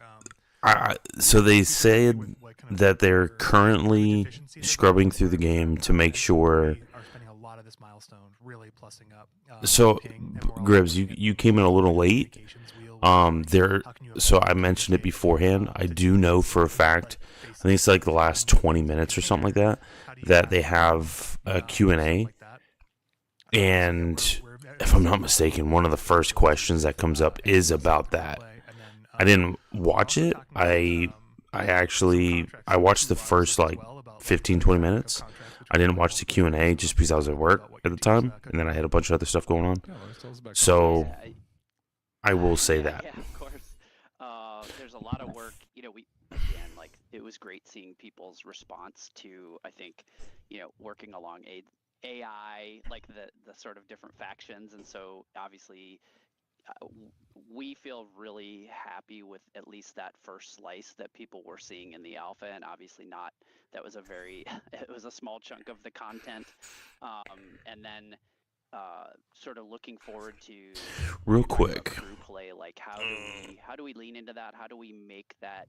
So they said that they're currently scrubbing through the game to make sure. This milestone really plussing up. So, Gribbs, you came in a little late. So I mentioned it beforehand. I do know for a fact, I think it's like the last 20 minutes or something like that, that they have a Q&A. And if I'm not mistaken, one of the first questions that comes up is about that. I didn't watch it. I watched the first like 15-20 minutes. I didn't watch the Q&A just because I was at work at the time, and then I had a bunch of other stuff going on. So I will say that. Yeah, of course. There's a lot of work. Again, like it was great seeing people's response to, I think, working along AI, like the sort of different factions, and so obviously. We feel really happy with at least that first slice that people were seeing in the alpha, and obviously that was it was a small chunk of the content, and then sort of looking forward to real quick crew play, like how do we lean into that? How do we make that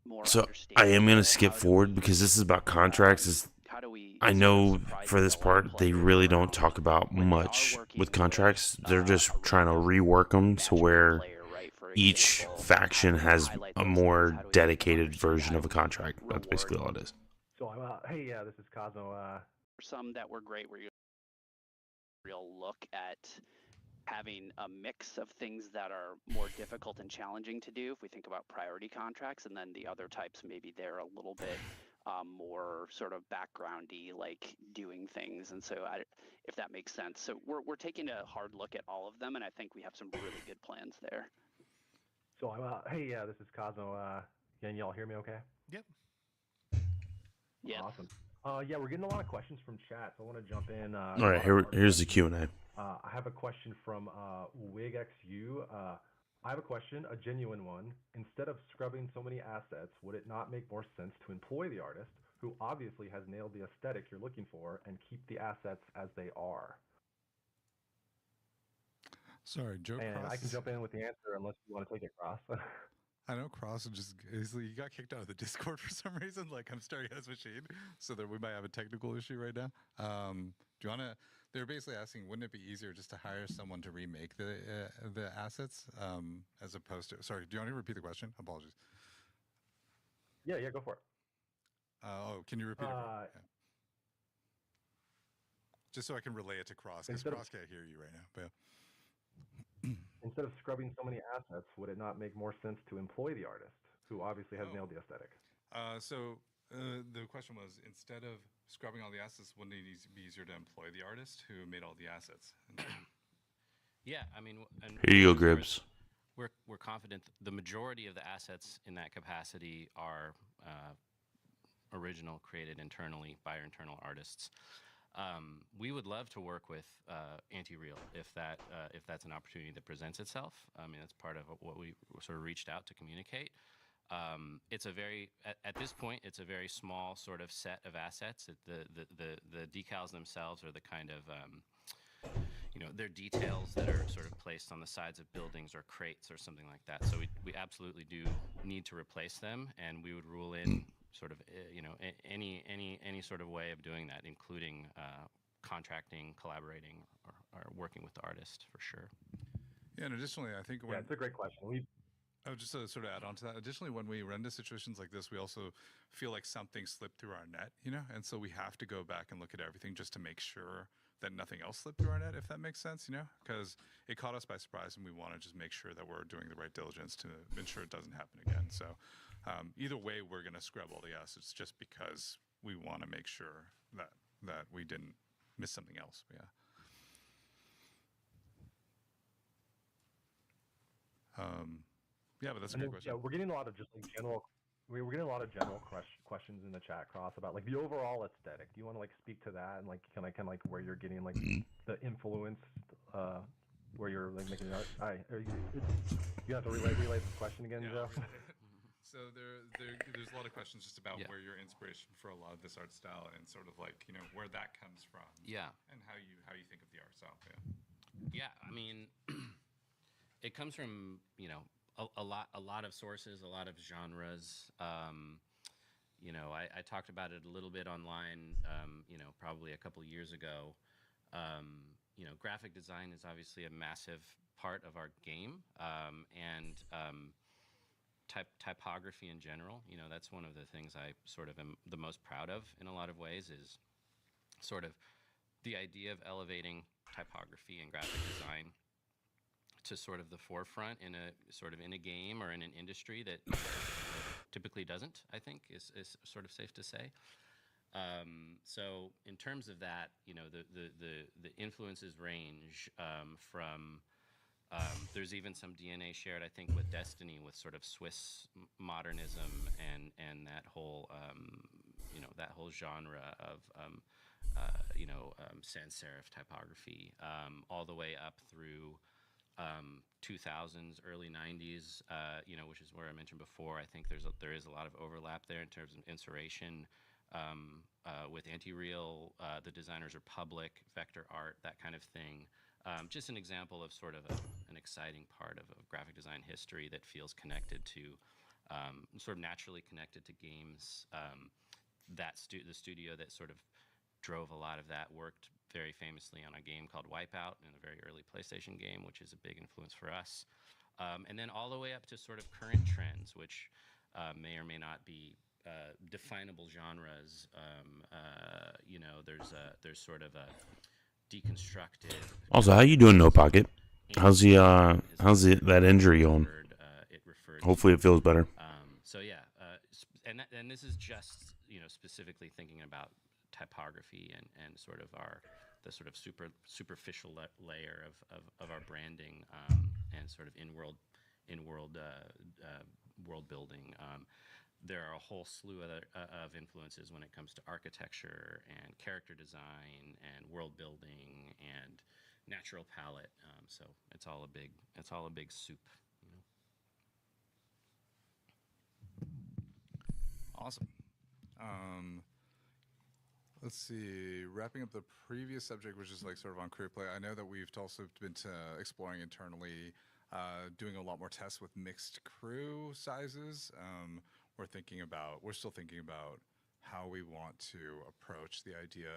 more so I am going to skip forward because this is about contracts. I know for this part they really don't talk about much with contracts. They're just trying to rework them to where each faction has a more dedicated version of a contract. That's basically all it is. So hey, this is Cosmo. Some that were great where you real look at having a mix of things that are more difficult and challenging to do. If we think about priority contracts, and then the other types, maybe they're a little bit more sort of backgroundy, like doing things. And so if that makes sense. So we're taking a hard look at all of them, and I think we have some really good plans there. So, hey, this is Cosmo. Can y'all hear me okay? Yep. Yes. Awesome. Yeah, we're getting a lot of questions from chat, so I want to jump in. All right, here's the Q&A. I have a question from WigXU. I have a question, a genuine one. Instead of scrubbing so many assets, would it not make more sense to employ the artist, who obviously has nailed the aesthetic you're looking for, and keep the assets as they are? Sorry, Joe And Cross. I can jump in with the answer unless you want to take it, Cross. I know Cross he got kicked out of the Discord for some reason. Like, I'm staring at his machine, so that we might have a technical issue right now. Do you want to? They're basically asking, wouldn't it be easier just to hire someone to remake the assets, as opposed to? Sorry, do you want to repeat the question? Apologies. Yeah, go for it. Can you repeat it? Yeah. Just so I can relay it to Cross, because Cross can't hear you right now. But yeah. Instead of scrubbing so many assets, would it not make more sense to employ the artist, who obviously has nailed the aesthetic? The question was, instead of scrubbing all the assets, wouldn't it be easier to employ the artist who made all the assets? Yeah, I mean, and Here you go, Gribbs. We're confident the majority of the assets in that capacity are original, created internally by our internal artists. We would love to work with Anti-Real if that's an opportunity that presents itself. I mean, that's part of what we sort of reached out to communicate. It's a very at this point, it's a very small sort of set of assets. The decals themselves are the kind of they're details that are sort of placed on the sides of buildings or crates or something like that. So we absolutely do need to replace them, and we would rule in sort of any sort of way of doing that, including contracting, collaborating, or working with the artist for sure. Yeah, and additionally, I think it's a great question. Just to sort of add on to that, additionally, when we run into situations like this, we also feel like something slipped through our net, and so we have to go back and look at everything just to make sure that nothing else slipped through our net, if that makes sense, because it caught us by surprise, and we want to just make sure that we're doing the right diligence to ensure it doesn't happen again. So either way, we're going to scrub all the assets just because we want to make sure that we didn't miss something else. Yeah. Yeah, but that's a good question. Yeah, we're getting a lot of just like general. We're getting a lot of general questions in the chat, Cross, about like the overall aesthetic. Do you want to like speak to that and like kind of like where you're getting like the influence, where you're like making art? You have to relay this question again, Joe. So there's a lot of questions just about where your inspiration for a lot of this art style and sort of like where that comes from. Yeah. And how you think of the art style. Yeah. I mean, it comes from a lot of sources, a lot of genres. I talked about it a little bit online, probably a couple years ago. Graphic design is obviously a massive part of our game, and typography in general. That's one of the things I sort of am the most proud of in a lot of ways, is sort of the idea of elevating typography and graphic design to sort of the forefront in a game or in an industry that typically doesn't, I think is sort of safe to say. So in terms of that, the influences range from there's even some DNA shared, I think, with Destiny, with sort of Swiss modernism and that whole genre of sans serif typography, all the way up through 2000s, early 90s, which is where I mentioned before. I think there is a lot of overlap there in terms of inspiration with Anti-Real. The designers are Public, Vector Art, that kind of thing. Just an example of sort of an exciting part of graphic design history that feels connected to, sort of naturally connected to games. The studio that sort of drove a lot of that worked very famously on a game called Wipeout, in a very early PlayStation game, which is a big influence for us. And then all the way up to sort of current trends, which may or may not be definable genres. There's sort of a deconstructed. Also, how you doing, No Pocket? How's that injury going? Hopefully it feels better. So yeah, and this is just specifically thinking about typography and sort of the sort of superficial layer of our branding, and sort of in-world world building. There are a whole slew of influences when it comes to architecture and character design and world building and natural palette. So it's all a big soup. Awesome. Let's see. Wrapping up the previous subject, which is like sort of on career play. I know that we've also been exploring internally, doing a lot more tests with mixed crew sizes. We're still thinking about how we want to approach the idea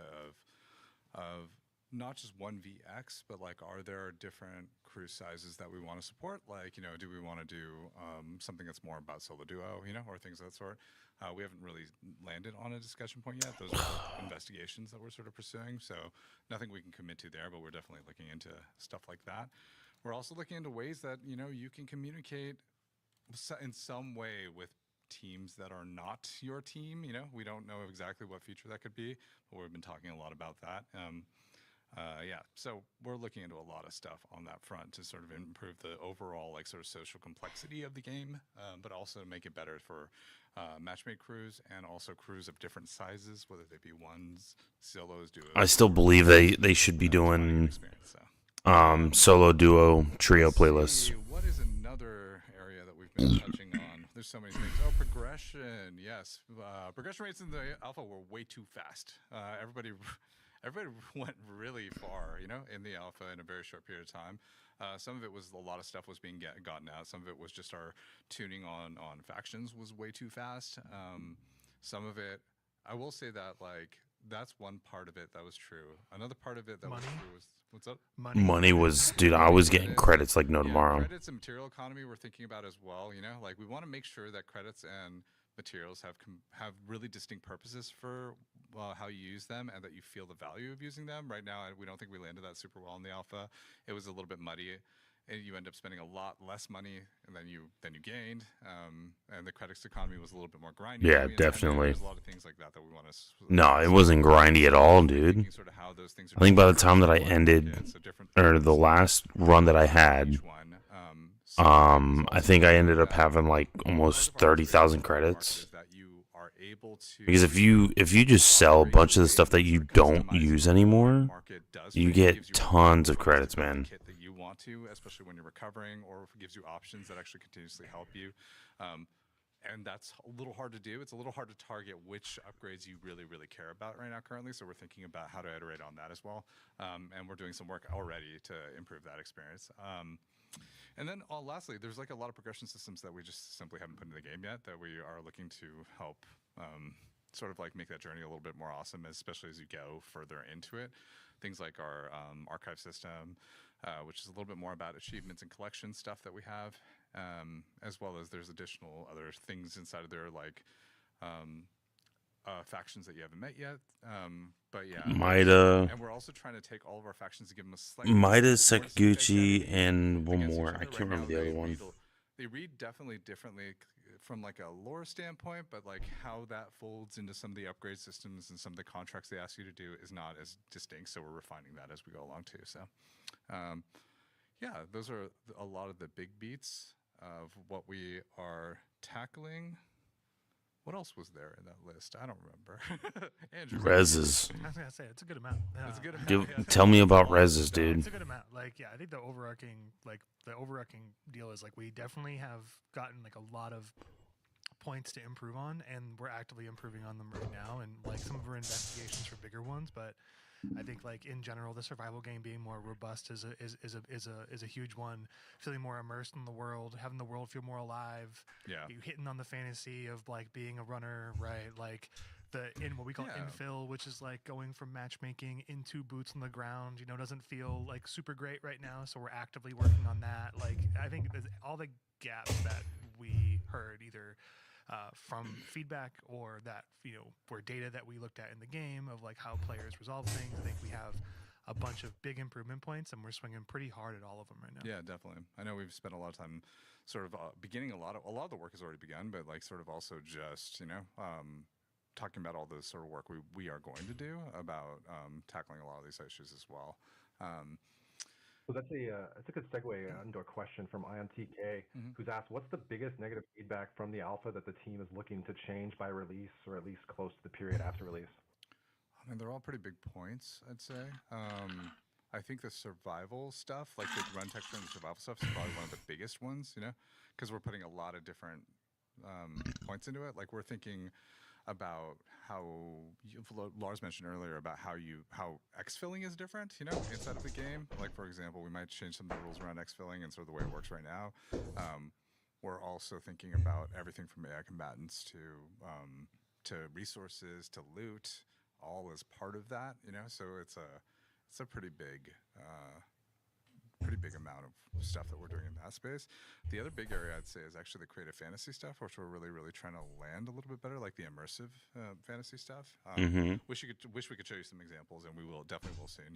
of not just 1vx, but like, are there different crew sizes that we want to support? Like, do we want to do something that's more about solo duo, or things of that sort? We haven't really landed on a discussion point yet. Those are investigations that we're sort of pursuing, so nothing we can commit to there, but we're definitely looking into stuff like that. We're also looking into ways that, you can communicate in some way with teams that are not your team. We don't know exactly what feature that could be, but we've been talking a lot about that. So we're looking into a lot of stuff on that front to sort of improve the overall like sort of social complexity of the game, but also make it better for matchmade crews and also crews of different sizes, whether they be ones, solos, duos. I still believe they should be doing solo, duo, trio playlists. What is another area that we've been touching on? There's so many things. Oh, progression. Yes. Progression rates in the alpha were way too fast. Everybody went really far, in the alpha in a very short period of time. Some of it was a lot of stuff was being gotten out. Some of it was just our tuning on factions was way too fast. Some of it, I will say that like that's one part of it that was true. Another part of it that was true was what's up? Money was, dude. I was getting credits like no tomorrow. Credits and material economy we're thinking about as well. Like we want to make sure that credits and materials have really distinct purposes for how you use them, and that you feel the value of using them. Right now, we don't think we landed that super well in the alpha. It was a little bit muddy, and you end up spending a lot less money than you gained. And the credits economy was a little bit more grindy. Yeah, definitely. There's a lot of things like that we want to. No, it wasn't grindy at all, dude. Sort of how those things I think by the time that I ended, or the last run that I had, I think I ended up having like almost 30,000 credits. Because if you just sell a bunch of the stuff that you don't use anymore, you get tons of credits, man. That you want to, especially when you're recovering, or if it gives you options that actually continuously help you. And that's a little hard to do. It's a little hard to target which upgrades you really, really care about right now currently. So we're thinking about how to iterate on that as well. And we're doing some work already to improve that experience. And then lastly, there's like a lot of progression systems that we just simply haven't put in the game yet that we are looking to help sort of like make that journey a little bit more awesome, especially as you go further into it. Things like our archive system, which is a little bit more about achievements and collection stuff that we have, as well as there's additional other things inside of there like factions that you haven't met yet. But yeah, Mida. And we're also trying to take all of our factions and give them a slightly Mida, Sakaguchi, and one more. I can't remember the other one. They read definitely differently from like a lore standpoint, but like how that folds into some of the upgrade systems and some of the contracts they ask you to do is not as distinct. So we're refining that as we go along too. So yeah, those are a lot of the big beats of what we are tackling. What else was there in that list? I don't remember. Andrew, Reses. I was gonna say it's a good amount. It's a good amount. Tell me about Reses, dude. It's a good amount. Like, yeah, I think the overarching deal is like we definitely have gotten like a lot of points to improve on, and we're actively improving on them right now. And like some of our investigations for bigger ones, but I think like in general, the survival game being more robust is a huge one. Feeling more immersed in the world, having the world feel more alive. Yeah, you hitting on the fantasy of like being a runner, right? Like what we call infill, which is like going from matchmaking into boots on the ground. Doesn't feel like super great right now, so we're actively working on that. Like I think all the gaps that we heard either from feedback or that were data that we looked at in the game of like how players resolve things. I think we have a bunch of big improvement points, and we're swinging pretty hard at all of them right now. Yeah, definitely. I know we've spent a lot of time sort of beginning a lot of the work has already begun, but like sort of also just talking about all the sort of work we are going to do about tackling a lot of these issues as well. So that's a good segue into a question from IonTK, who's asked, what's the biggest negative feedback from the alpha that the team is looking to change by release, or at least close to the period after release? I mean, they're all pretty big points, I'd say. I think the survival stuff, like the run texture and the survival stuff, is probably one of the biggest ones, because we're putting a lot of different points into it. Like, we're thinking about how Lars mentioned earlier about how exfilling is different, inside of the game. Like, for example, we might change some of the rules around exfilling and sort of the way it works right now. We're also thinking about everything from AI combatants to resources to loot, all as part of that, So it's a pretty big amount of stuff that we're doing in that space. The other big area I'd say is actually the creative fantasy stuff, which we're really, really trying to land a little bit better, like the immersive fantasy stuff. Wish we could show you some examples, and we definitely will soon,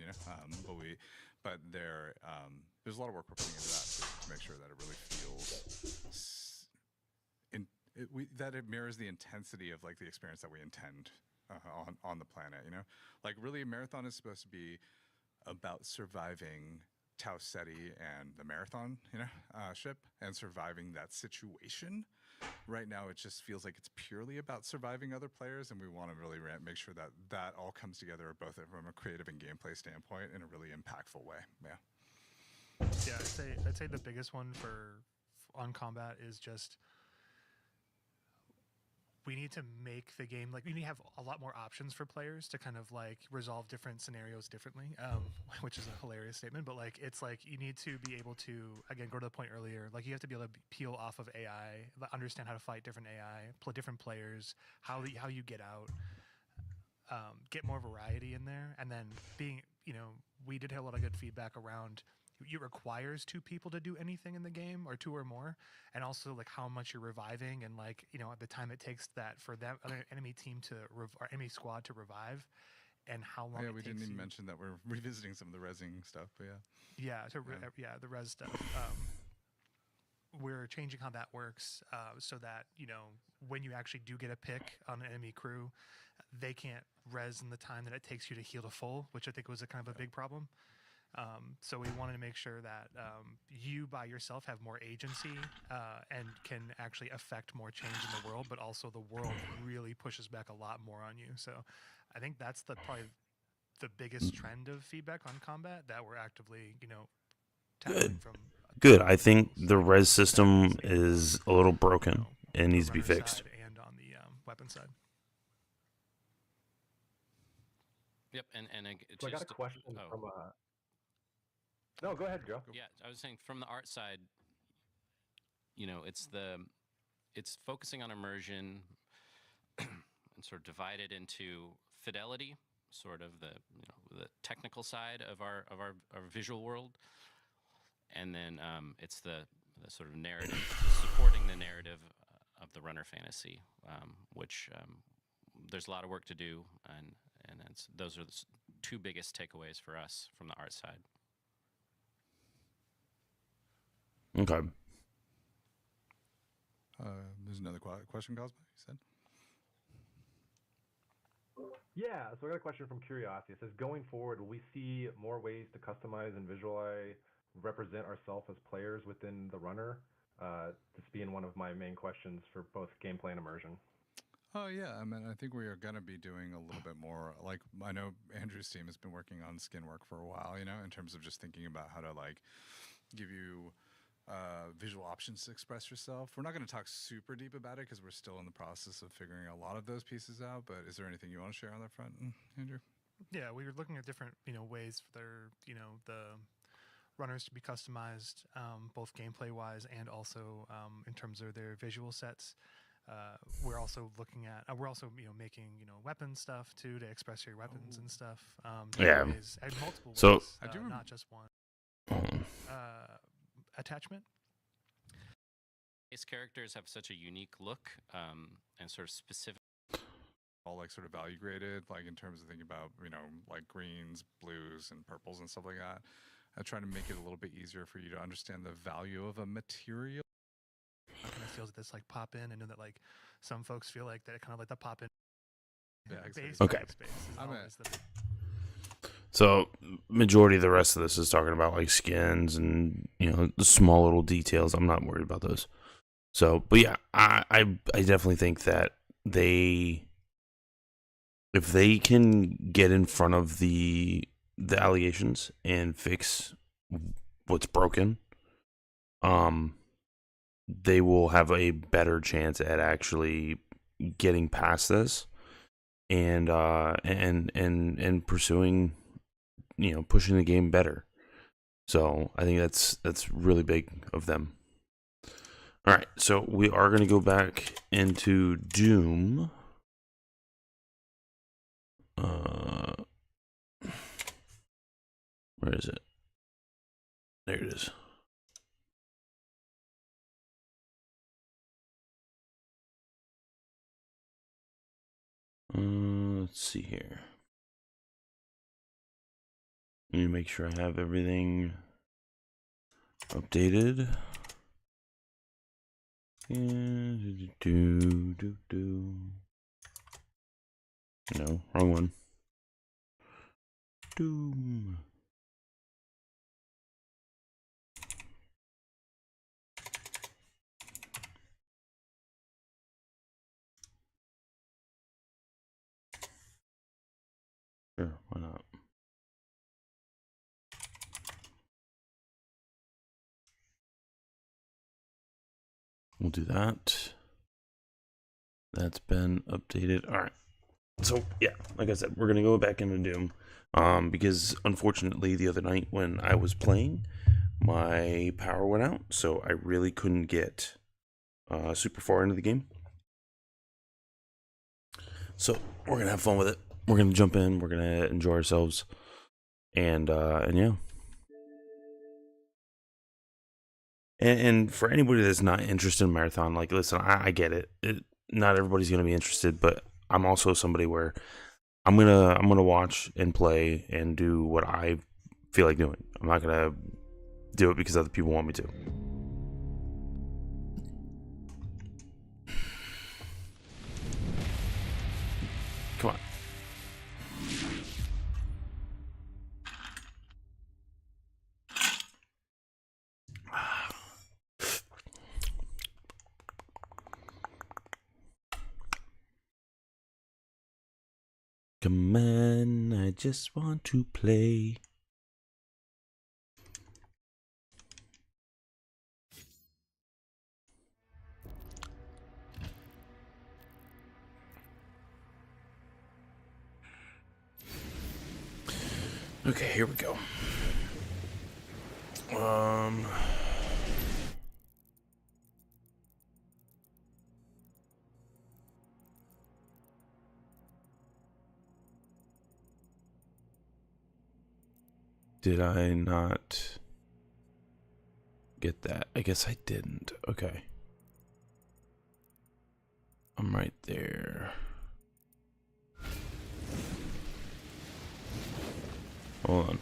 but there's a lot of work we're putting into that to make sure that it really feels that it mirrors the intensity of like the experience that we intend on the planet. Like, really, a marathon is supposed to be about surviving Tau Ceti and the marathon, ship, and surviving that situation. Right now, it just feels like it's purely about surviving other players, and we want to really make sure that that all comes together, both from a creative and gameplay standpoint, in a really impactful way. Yeah, I'd say the biggest one on combat is just, we need to make the game, like, we need to have a lot more options for players to kind of like resolve different scenarios differently, which is a hilarious statement, but like, it's like you need to be able to, again, go to the point earlier, like you have to be able to peel off of AI, understand how to fight different AI, play different players, how you get out, get more variety in there, and then we did have a lot of good feedback around it requires 2 people to do anything in the game, or 2 or more, and also like how much you're reviving, and like the time it takes that for that other enemy team or enemy squad to revive, and how long. Yeah, we didn't even mention that we're revisiting some of the rezzing stuff, but the res stuff. We're changing how that works, so that when you actually do get a pick on an enemy crew, they can't res in the time that it takes you to heal to full, which I think was a kind of a big problem. So we wanted to make sure that you by yourself have more agency and can actually affect more change in the world, but also the world really pushes back a lot more on you. So I think that's probably the biggest trend of feedback on combat that we're actively, tackling from. Good. I think the res system is a little broken and needs to be fixed. And on the weapon side. Yep, and so I got a question from No, go ahead, Joe. Yeah, I was saying from the art side, it's focusing on immersion and sort of divided into fidelity, sort of the technical side of our visual world, and then it's the sort of narrative, supporting the narrative of the runner fantasy, which there's a lot of work to do, and those are the 2 biggest takeaways for us from the art side. Okay. There's another question, Cosmo, you said? Yeah, so I got a question from Curiosity. It says, going forward, will we see more ways to customize and visualize, represent ourselves as players within the runner? This being one of my main questions for both gameplay and immersion. Oh, yeah. I mean, I think we are going to be doing a little bit more. Like, I know Andrew's team has been working on skin work for a while, in terms of just thinking about how to, like, give you visual options to express yourself. We're not going to talk super deep about it because we're still in the process of figuring a lot of those pieces out, but is there anything you want to share on that front, Andrew? Yeah, we were looking at different, ways for their, the runners to be customized, both gameplay-wise and also in terms of their visual sets. We're also looking at, making, weapon stuff too, to express your weapons and stuff. Yeah. Ways, and multiple So- ways, I do not just one. Attachment. Base characters have such a unique look and sort of specific. All like sort of value graded, like in terms of thinking about, like greens, blues, and purples and stuff like that. I try to make it a little bit easier for you to understand the value of a material. Kind of feels like this like pop in. I know that like some folks feel like that kind of like the pop in Yeah, Base, Okay. base is I'm always the big. So majority of the rest of this is talking about like skins and the small little details. I'm not worried about those. So, but yeah, I definitely think that if they can get in front of the allegations and fix what's broken, they will have a better chance at actually getting past this and pursuing, pushing the game better. So I think that's really big of them. All right, so we are going to go back into Doom. Where is it? There it is. Let's see here. Let me make sure I have everything updated. No, wrong one. Doom. Sure, why not? We'll do that. That's been updated. All right. So yeah, like I said, we're gonna go back into Doom, because unfortunately the other night when I was playing, my power went out, so I really couldn't get super far into the game. So we're gonna have fun with it. We're gonna jump in. We're gonna enjoy ourselves, and yeah. And for anybody that's not interested in marathon, like, listen, I get it. Not everybody's gonna be interested, but I'm also somebody where I'm gonna watch and play and do what I feel like doing. I'm not gonna do it because other people want me to. Come on. Come on, I just want to play. Okay, here we go. Did I not get that? I guess I didn't. Okay. I'm right there. Hold on.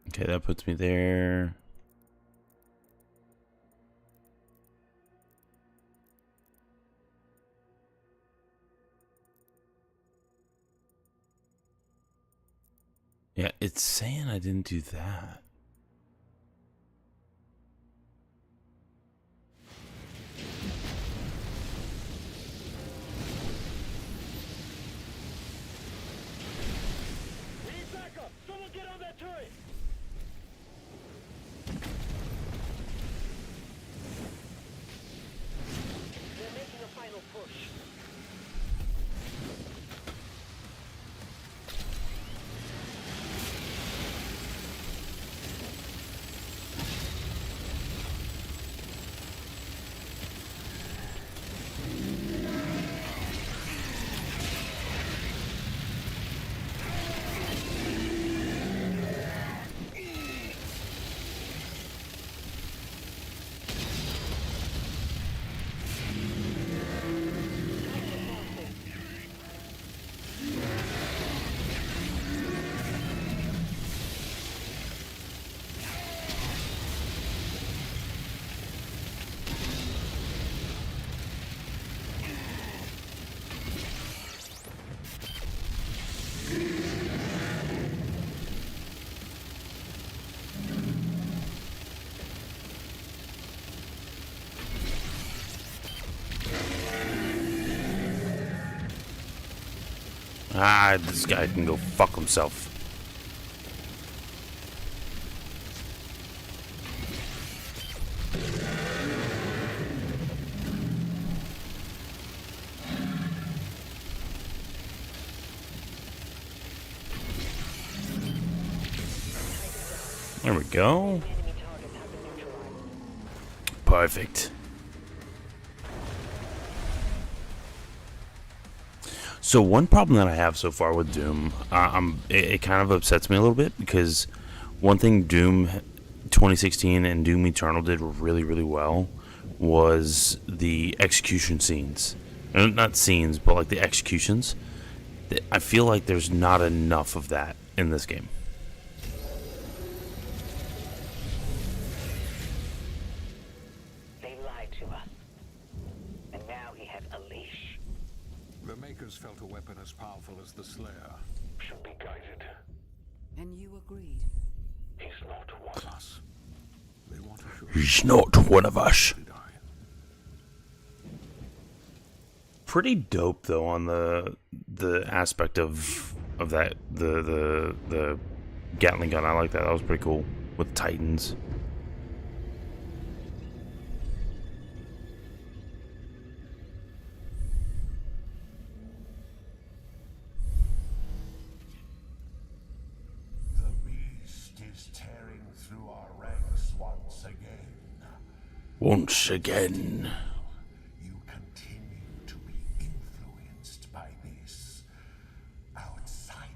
Okay, that puts me there. Yeah, it's saying I didn't do that. We need backup! Someone get on that turret! They're making a final push. Ah, this guy can go fuck himself. There we go. Perfect. So one problem that I have so far with Doom, it kind of upsets me a little bit, because one thing Doom 2016 and Doom Eternal did really, really well was the execution scenes. Not scenes, but like the executions. I feel like there's not enough of that in this game. They lied to us. And now he has a leash. The Makers felt a weapon as powerful as the Slayer. Should be guided. And you agreed. He's not one of us. They want to show He's not one of us. Pretty dope though on the aspect of that the Gatling gun. I like that. That was pretty cool with Titans. The beast is tearing through our ranks once again. Once again. You continue to be influenced by this outsider.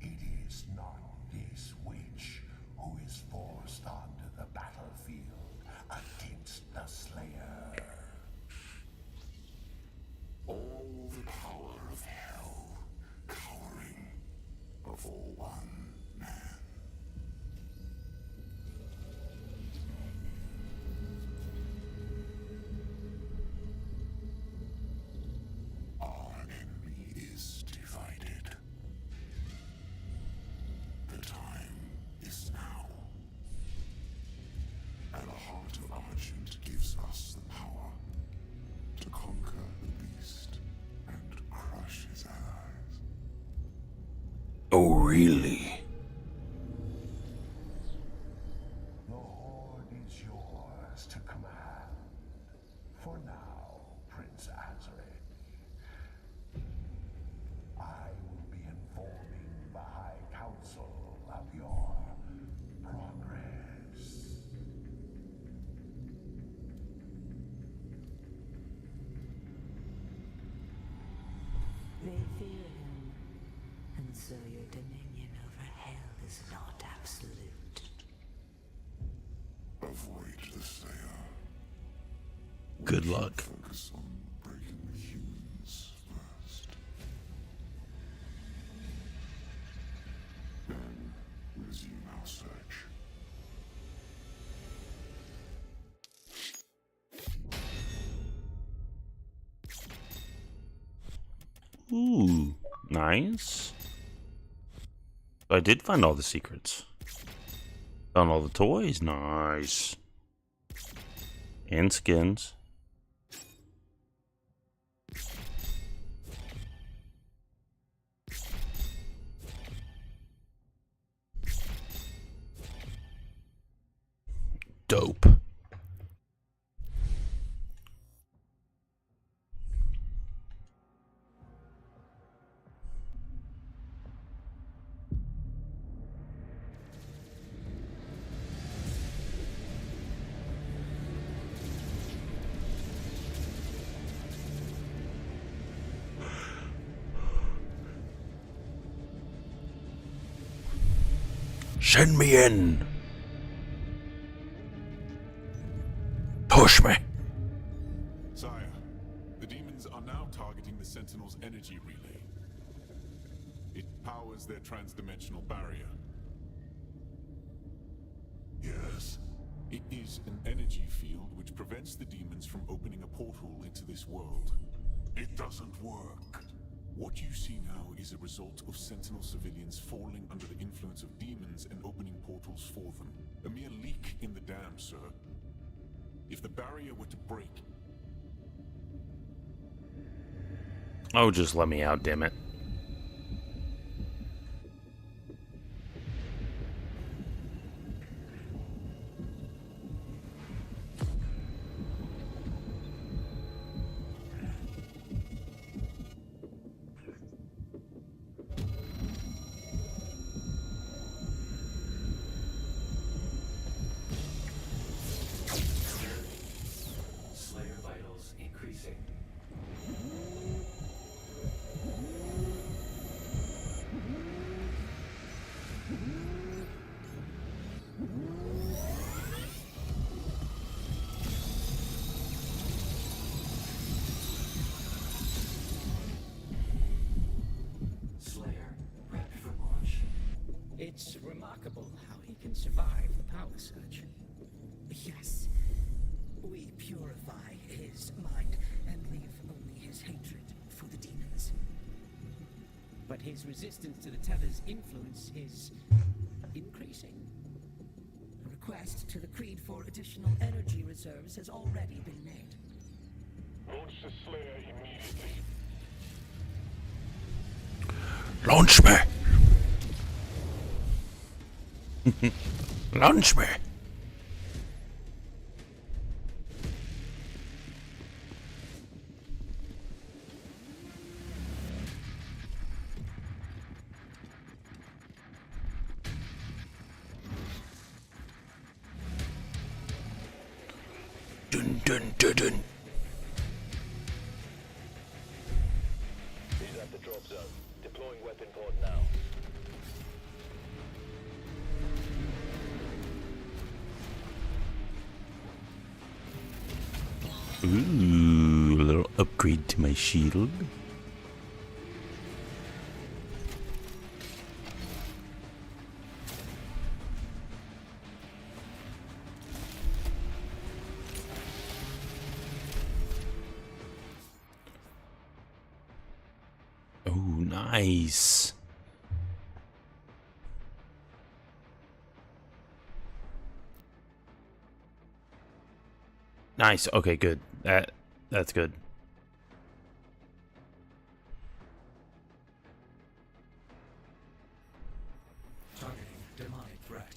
It is not this witch who is forced onto the battlefield against the Slayer. All the power of hell cowering before one man. Our enemy is divided. The time is now. And the heart of Argent gives us the power to conquer the beast and crush his allies. Oh, really? The Horde is yours to command. For now, Prince Azrael. I will be informing the High Council of your progress. They fear him, and so your dominion over hell is not absolute. Avoid the Slayer. Good luck. Focus on breaking the humans first. Then resume our search. Ooh, nice. I did find all the secrets. Found all the toys. Nice. And skins. Dope. Send me in. Push me. Sire, the demons are now targeting the Sentinel's energy relay. It powers their transdimensional barrier. Yes? It is an energy field which prevents the demons from opening a portal into this world. It doesn't work. What you see now is a result of Sentinel civilians falling under the influence of demons and opening portals for them. A mere leak in the dam, sir. If the barrier were to break... Oh, just let me out, damn it. Slayer vitals increasing. Slayer, prepped for launch. It's remarkable how he can survive the power surge. Yes. We purify his mind and leave only his hatred for the demons. But his resistance to the Tether's influence is increasing. A request to the Creed for additional energy reserves has already been made. Launch the Slayer immediately. Launch me! Launch me! Dun dun dun dun. He's at the drop zone. Deploying weapon pod now. Ooh, a little upgrade to my shield. Oh, nice. Nice. Okay, good. That's good. Targeting demonic threat.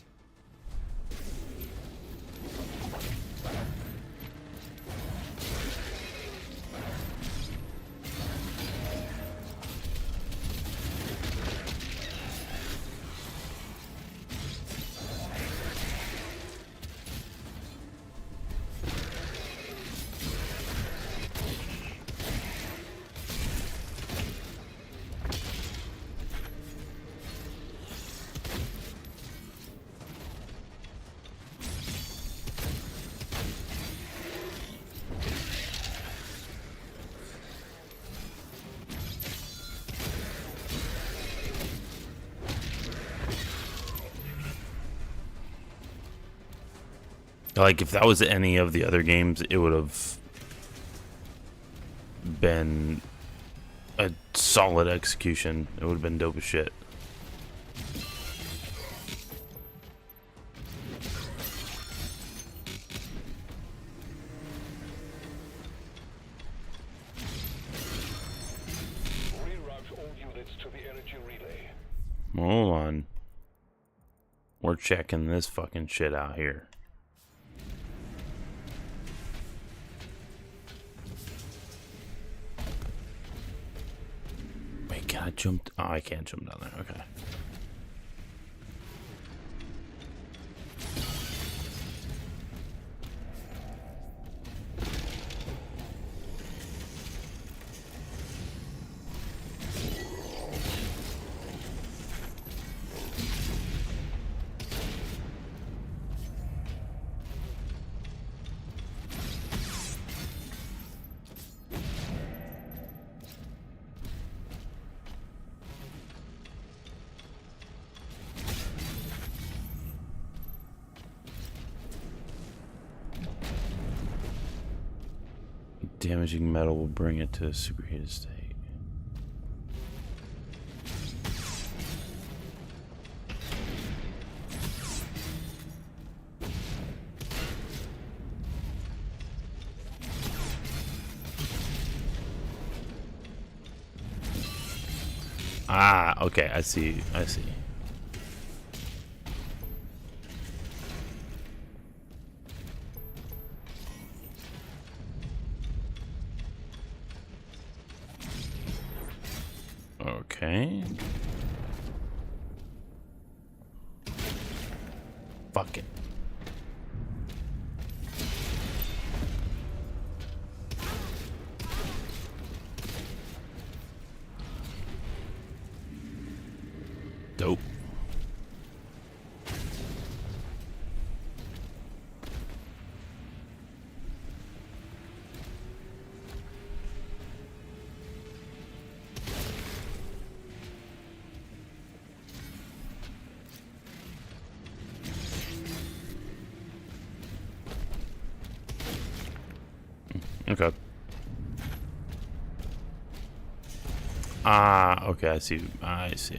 Like, if that was any of the other games, it would have been a solid execution. It would have been dope as shit. Reroute all units to the energy relay. Hold on. We're checking this fucking shit out here. Wait, can I jump? Oh, I can't jump down there. Okay. Damaging metal will bring it to a superheated state. Ah, okay, I see. I see. Okay. Fuck it. Dope. Okay. Ah, okay, I see. I see.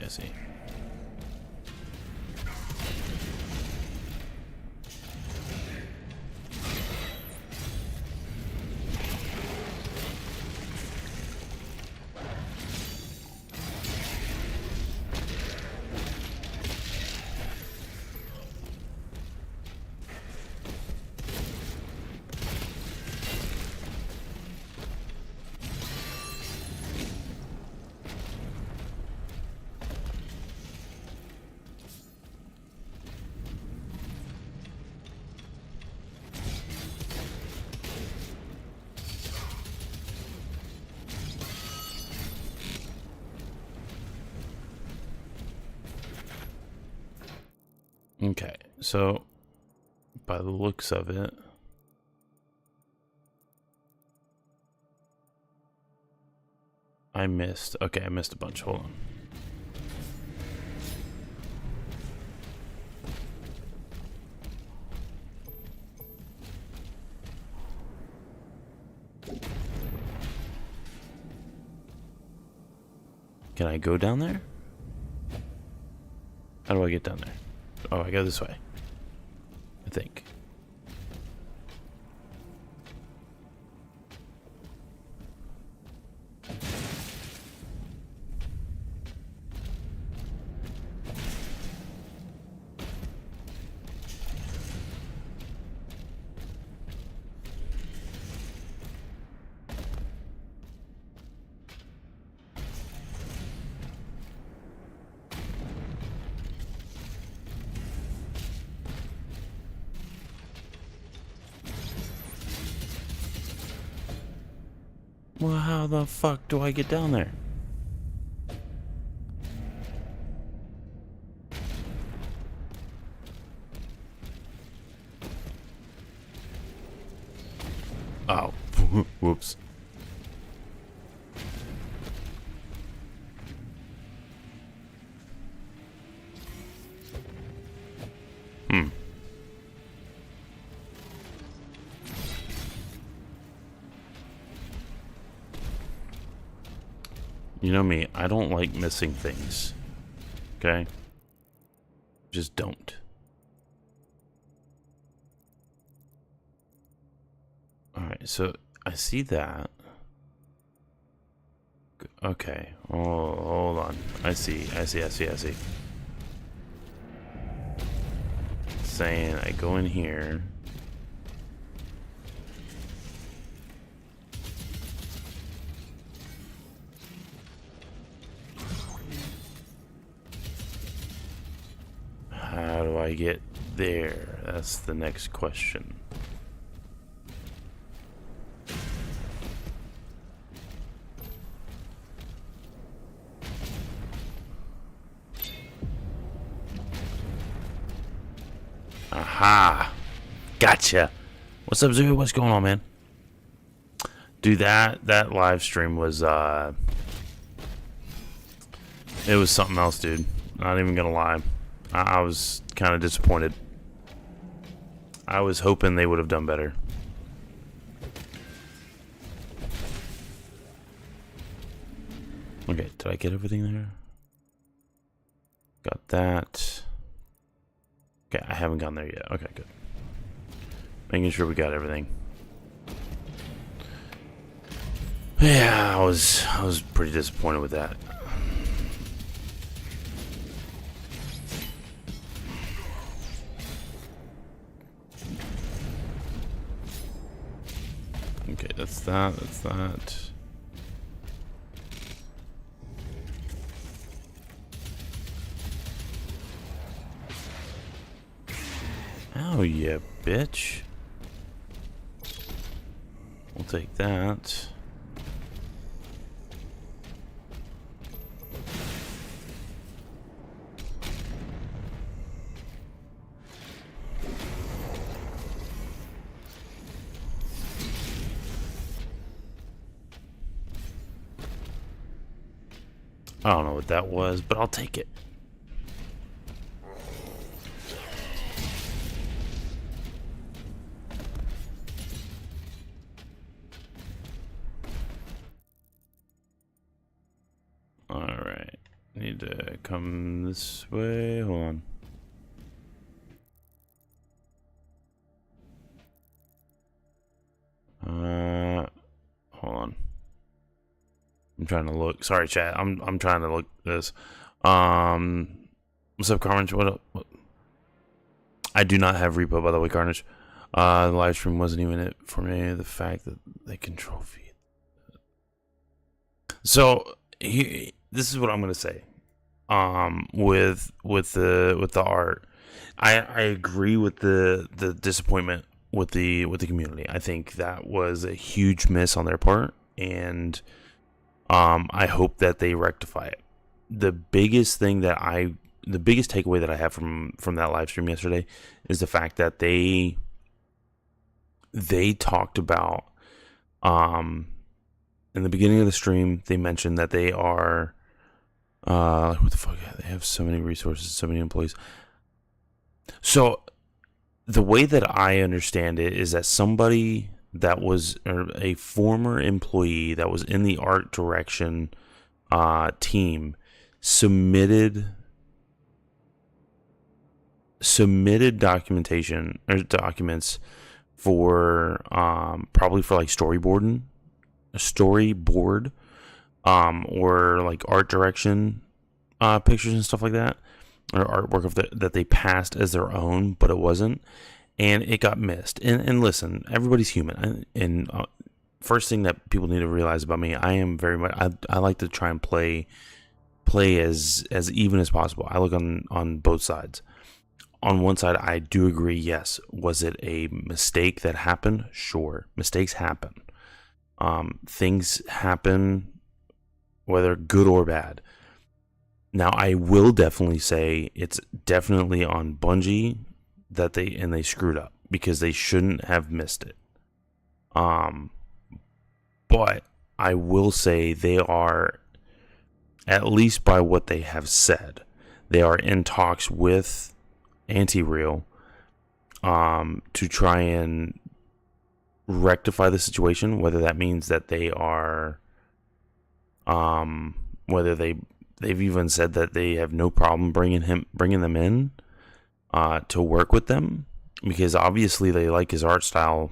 Okay, so by the looks of it, I missed. Okay, I missed a bunch. Hold on. Can I go down there? How do I get down there? Oh, I go this way. I think. Well, how the fuck do I get down there? Oh, whoops. You know me, I don't like missing things. Okay? Just don't. Alright, so I see that. Okay. Oh, hold on. I see. Saying I go in here. How do I get there? That's the next question. Aha! Gotcha! What's up, Zoo? What's going on, man? Dude, that live stream was, it was something else, dude. Not even gonna lie. I was kind of disappointed. I was hoping they would have done better. Okay, did I get everything there? Got that. Okay, I haven't gone there yet. Okay, good. Making sure we got everything. Yeah, I was pretty disappointed with that. Okay, that's that. That's that. Oh yeah, bitch. We'll take that. I don't know what that was, but I'll take it. Alright. Need to come this way. Hold on. Hold on. I'm trying to look. Sorry, chat. I'm trying to look this. What's up, Carnage? What up? What? I do not have repo, by the way, Carnage. The live stream wasn't even it for me. The fact that they control feed. So this is what I'm gonna say. With the art, I agree with the disappointment with the community. I think that was a huge miss on their part, and I hope that they rectify it. The biggest takeaway that I have from that live stream yesterday is the fact that they talked about in the beginning of the stream, they mentioned that they are who the fuck, they have so many resources, so many employees. So the way that I understand it is that somebody that was a former employee that was in the art direction team submitted documentation or documents for probably for like storyboard or like art direction pictures and stuff like that, or artwork that they passed as their own, but it wasn't, and it got missed. And listen, everybody's human, and first thing that people need to realize about me, I am very much, I like to try and play as even as possible. I look on both sides. On one side, I do agree, yes. Was it a mistake that happened? Sure. Mistakes happen. Things happen, whether good or bad. Now, I will definitely say it's definitely on Bungie that they screwed up, because they shouldn't have missed it. But I will say they are, at least by what they have said, they are in talks with Anti-Real to try and rectify the situation, whether that means that they are whether they've even said that they have no problem bringing them in to work with them, because obviously they like his art style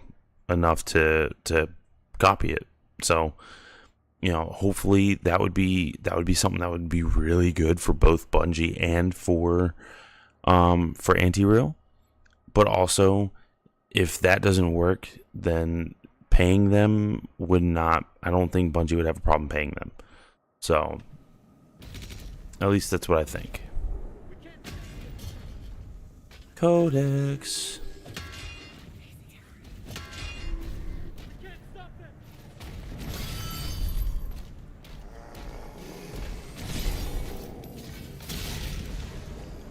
enough to copy it. So, you know, hopefully that would be something that would be really good for both Bungie and for Anti-Real. But also, if that doesn't work, then paying them would not, I don't think Bungie would have a problem paying them. So, at least that's what I think. Codex.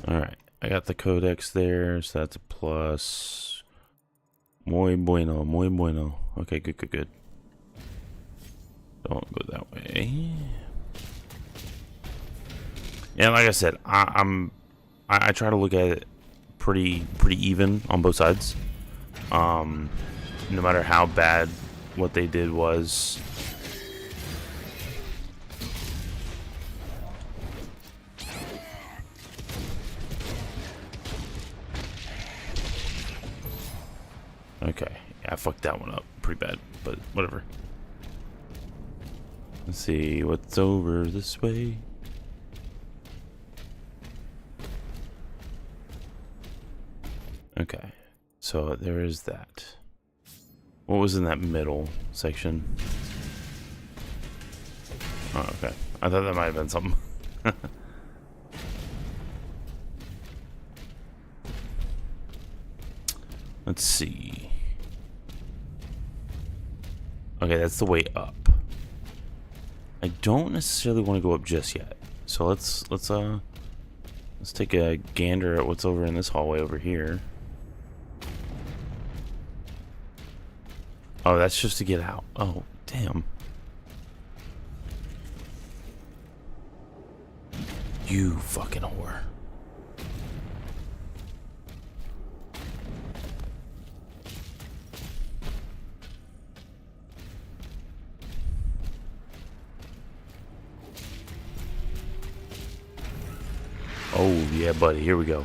Alright, I got the codex there, so that's a plus. Muy bueno, muy bueno. Okay, good. Don't go that way. And like I said, I try to look at it pretty even on both sides. No matter how bad what they did was. Okay, yeah, I fucked that one up pretty bad, but whatever. Let's see what's over this way. Okay, so there is that. What was in that middle section? Oh, okay. I thought that might have been something. Let's see. Okay, that's the way up. I don't necessarily want to go up just yet. So let's take a gander at what's over in this hallway over here. Oh, that's just to get out. Oh, damn. You fucking whore. Oh, yeah, buddy. Here we go.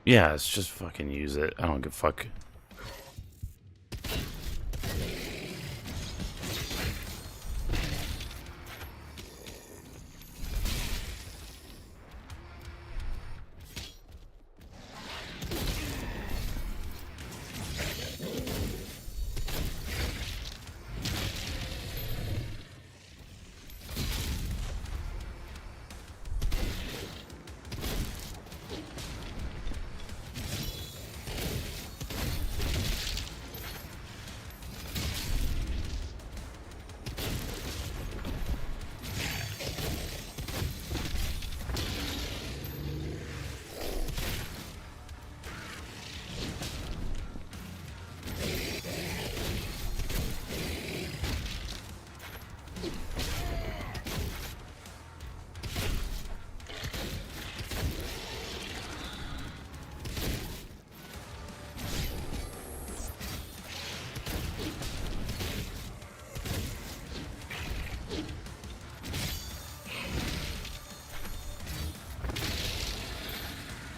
Yeah, let's just fucking use it. I don't give a fuck.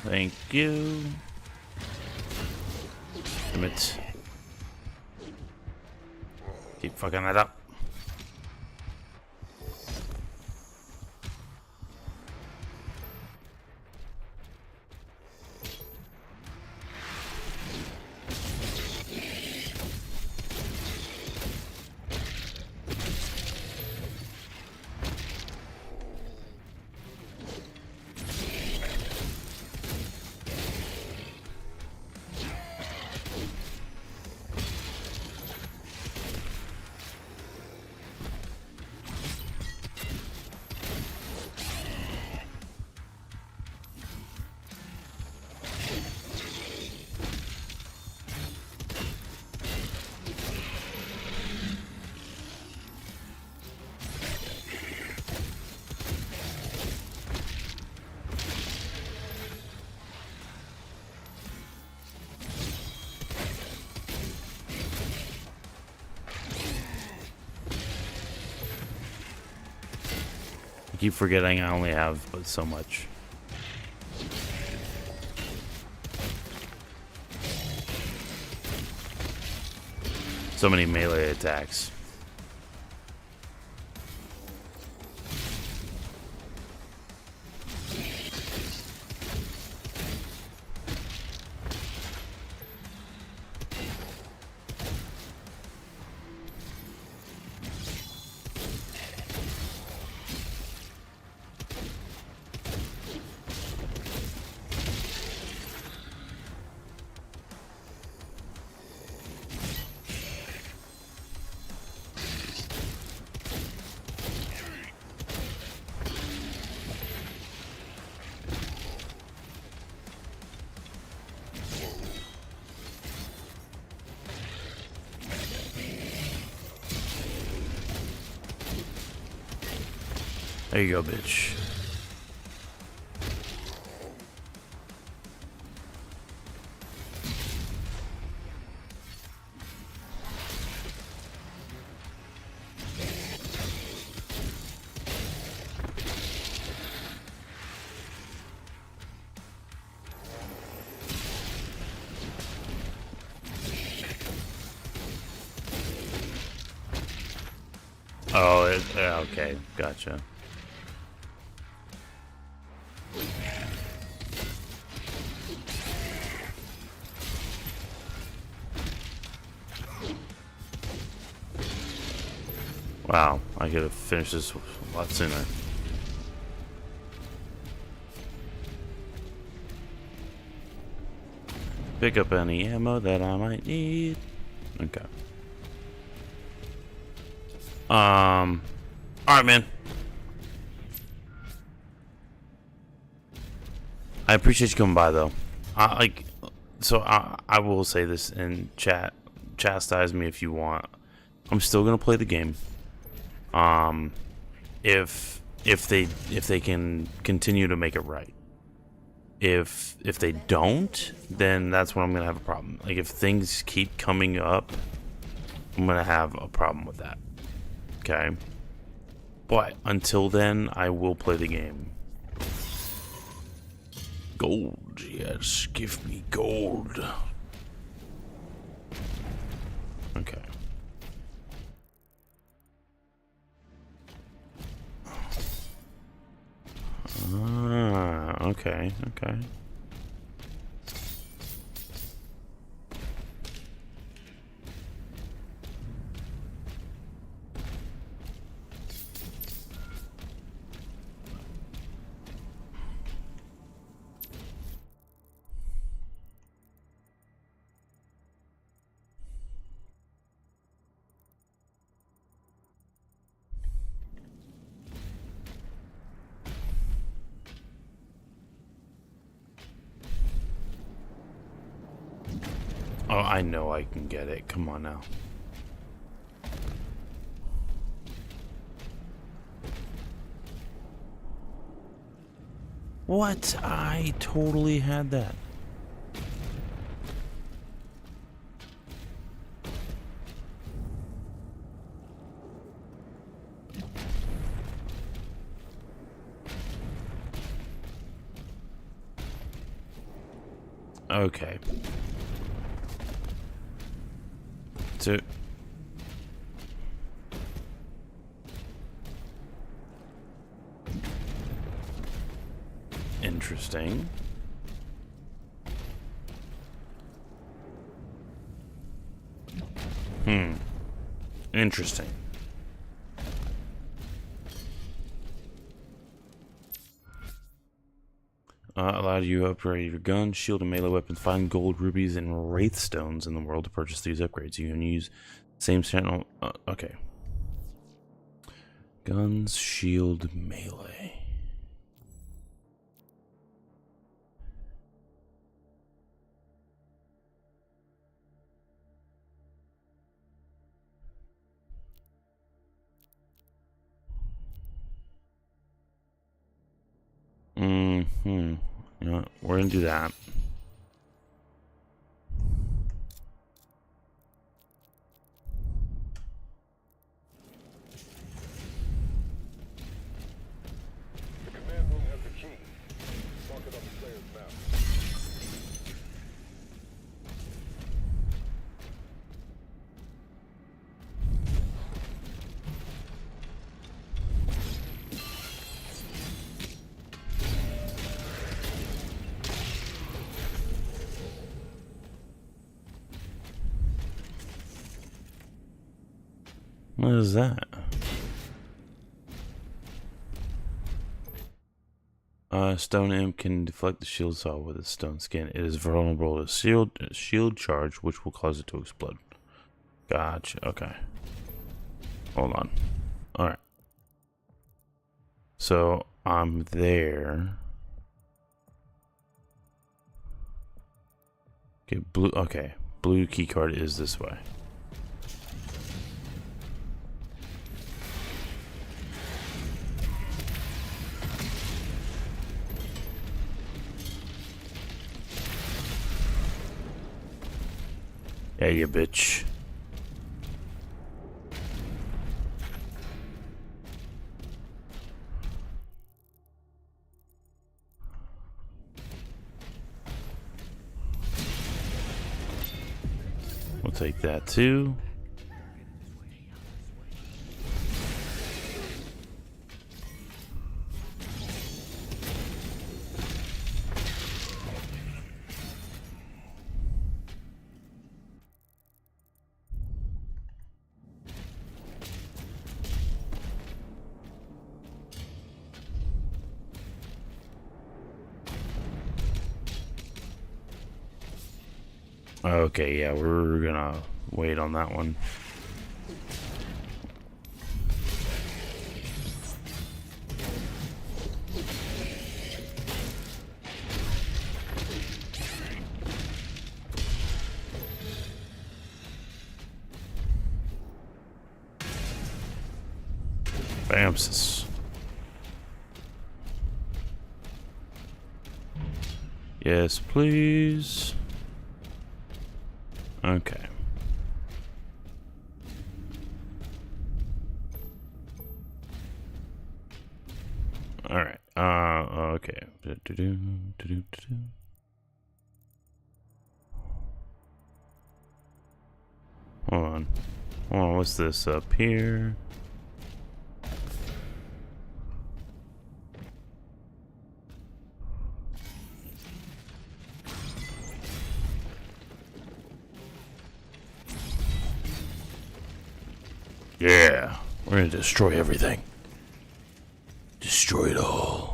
Thank you. Damn it. Keep fucking that up. I keep forgetting I only have but so much. So many melee attacks. There you go, bitch. Oh, yeah, okay, gotcha. Wow, I could have finished this a lot sooner. Pick up any ammo that I might need. Okay. Alright, man. I appreciate you coming by, though. I will say this in chat. Chastise me if you want. I'm still gonna play the game. If they can continue to make it right. If they don't, then that's when I'm gonna have a problem. Like, if things keep coming up, I'm gonna have a problem with that. Okay? But until then, I will play the game. Gold, yes, give me gold. Okay. Okay. Oh, I know I can get it. Come on now. What? I totally had that. Okay. So interesting. Interesting. Allowed you to upgrade your gun, shield, and melee weapons. Find gold, rubies, and wraith stones in the world to purchase these upgrades. You can use same channel. Okay. Guns, shield, melee. You know what? We're gonna do that. The command room has the key. Mark it on the player's map. What is that? Stone imp can deflect the shield assault with its stone skin. It is vulnerable to shield charge, which will cause it to explode. Gotcha. Okay. Hold on. All right. So I'm there. Okay. Blue. Okay. Blue key card is this way. Yeah, you bitch. We'll take that too. Okay, yeah, we're gonna wait on that one. Bamsis. Yes, please. Okay. All right. Okay. Hold on. Hold on. What's this up here? Yeah, we're gonna destroy everything. Destroy it all.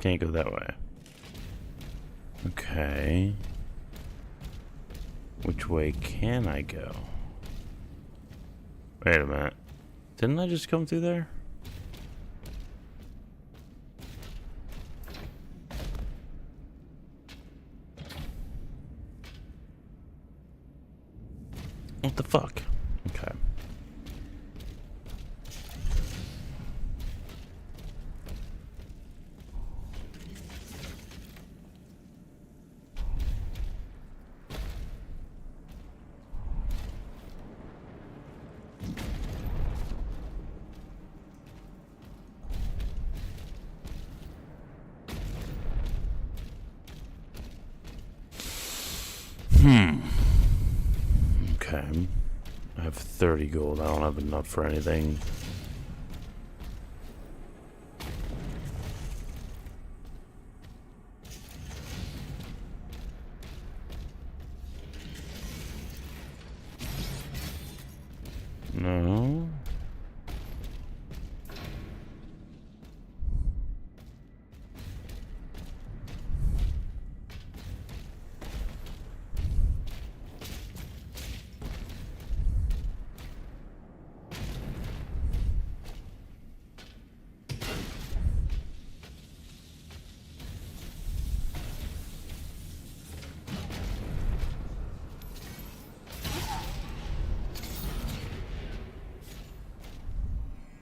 Can't go that way. Okay. Which way can I go? Wait a minute. Didn't I just come through there? What the fuck? Okay. Okay. I have 30 gold. I don't have enough for anything. No.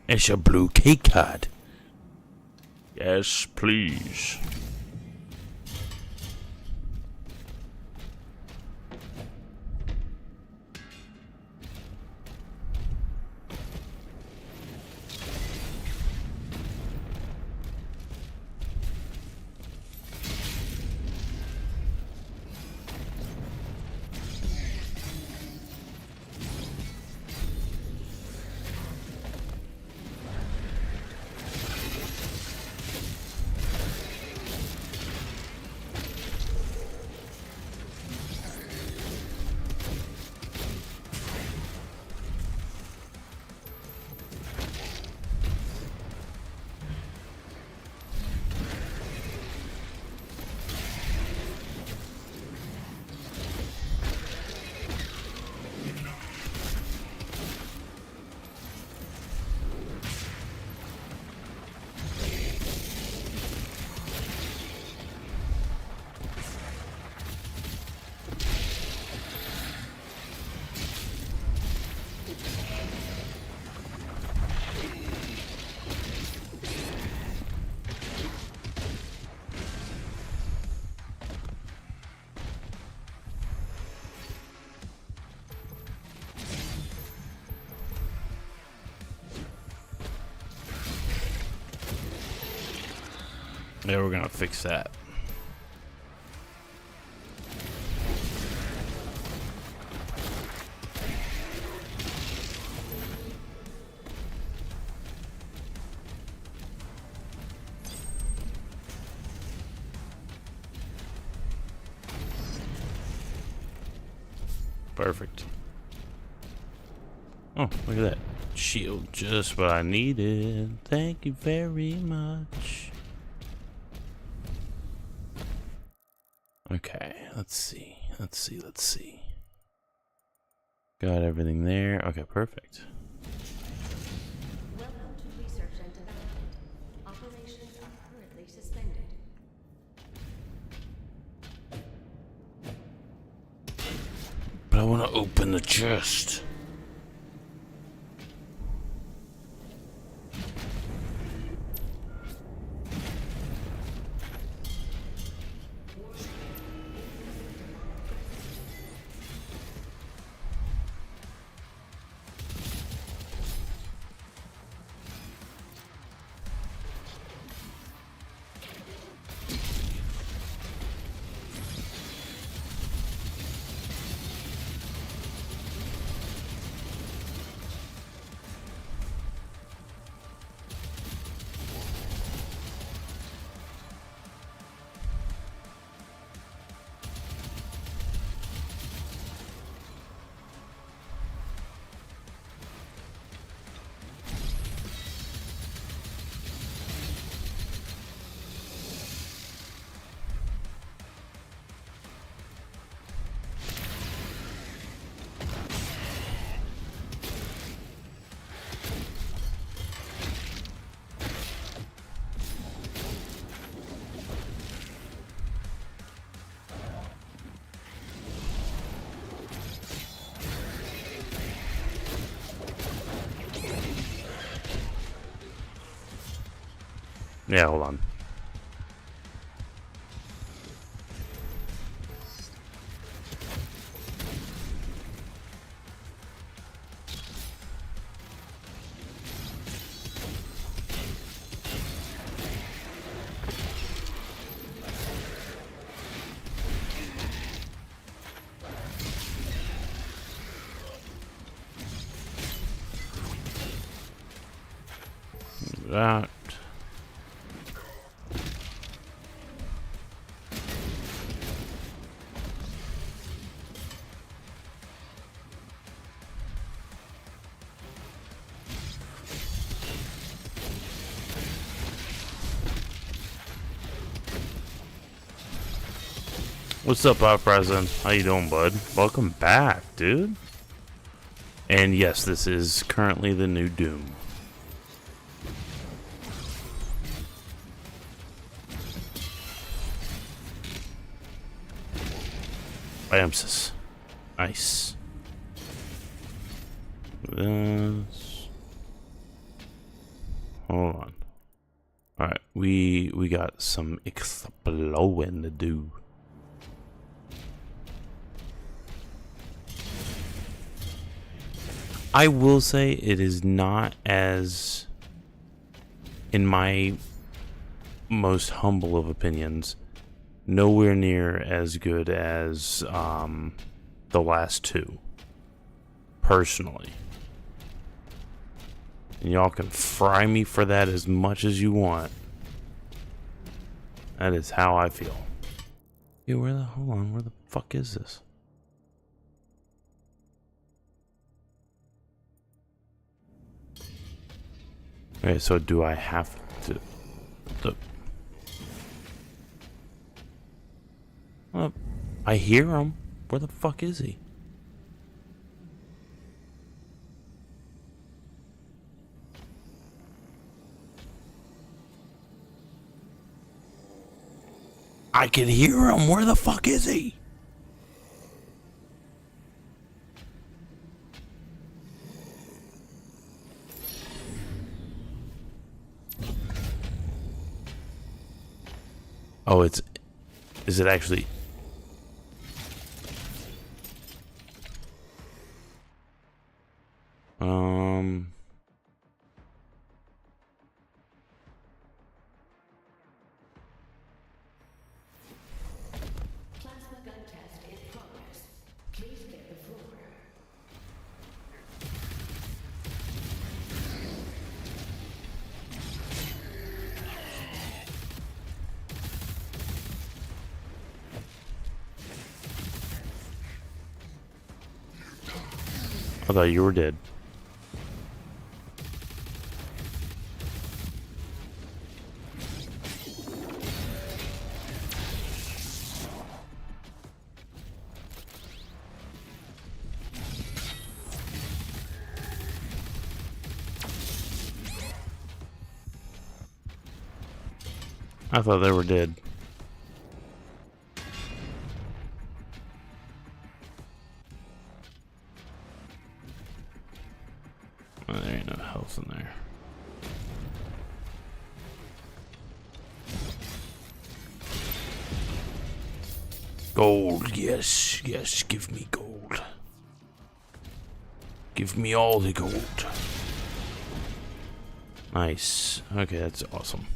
It's a blue key card. Yes, please. Yeah, we're gonna fix that. Perfect. Oh, look at that. Shield, just what I needed. Thank you very much. Okay, let's see. Got everything there. Okay, perfect. Welcome to research and development. Operations are currently suspended. But I want to open the chest. Yeah, hold on. That. What's up, President? How you doing, bud? Welcome back, dude. And yes, this is currently the new Doom. Bamsis. Nice. This. Hold on. Alright, we got some exploding to do. I will say it is not as, in my most humble of opinions, nowhere near as good as the last two, personally. And y'all can fry me for that as much as you want. That is how I feel. Yeah, hold on, where the fuck is this? Okay, so do I have to... Well, I hear him. Where the fuck is he? I can hear him. Where the fuck is he? Oh, is it actually... I thought you were dead. I thought they were dead. Oh, there ain't no health in there. Gold, yes, yes, give me gold. Give me all the gold. Nice. Okay, that's awesome.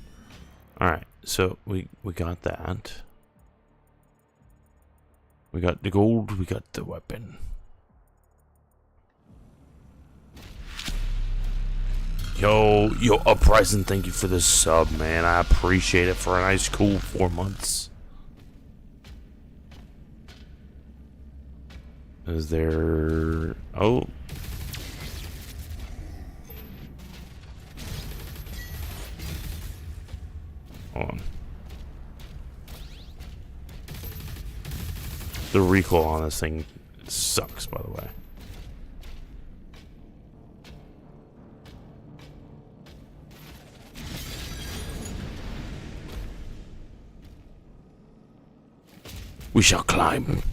Alright, so we got that. We got the gold, we got the weapon. Yo, Uprising, thank you for the sub, man. I appreciate it for a nice, cool 4 months. Is there... Oh. Hold on. The recoil on this thing sucks, by the way. We shall climb.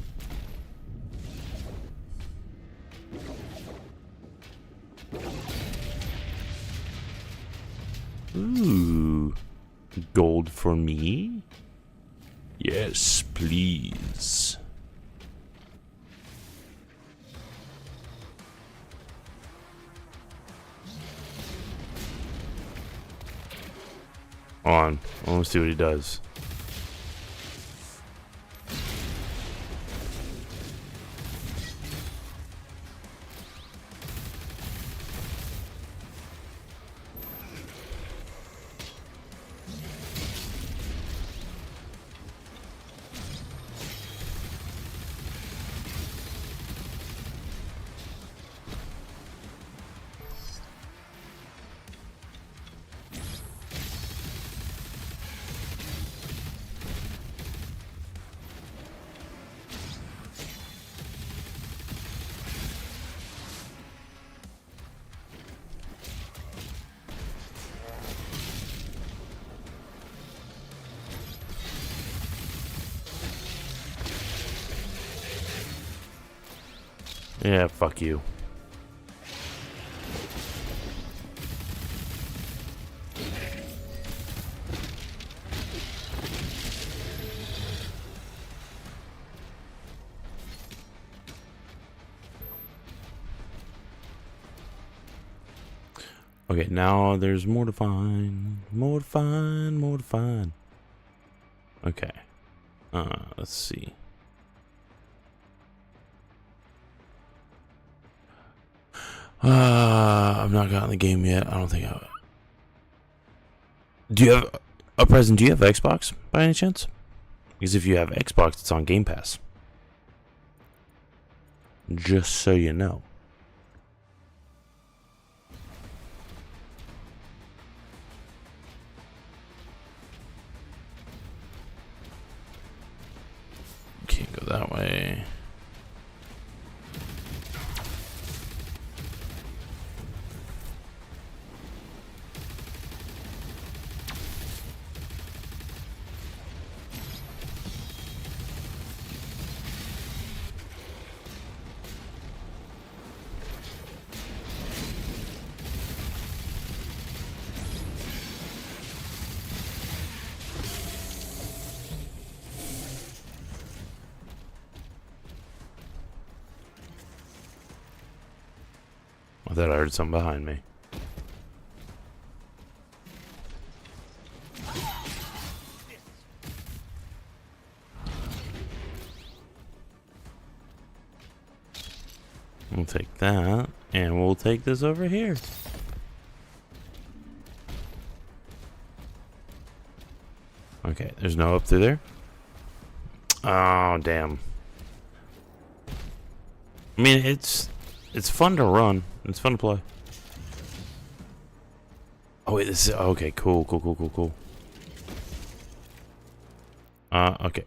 Ooh. Gold for me? Yes, please. On. I want to see what he does. Yeah, fuck you. Okay, now there's more to find. More to find, more to find. Okay. Let's see. I've not gotten the game yet. I don't think I... Do you have... Present, do you have Xbox, by any chance? Because if you have Xbox, it's on Game Pass. Just so you know. Can't go that way. I thought I heard something behind me. We'll take that, and we'll take this over here. Okay, there's no up through there. Oh, damn. I mean, it's It's fun to run. It's fun to play. Oh wait, this is okay. Cool. Okay.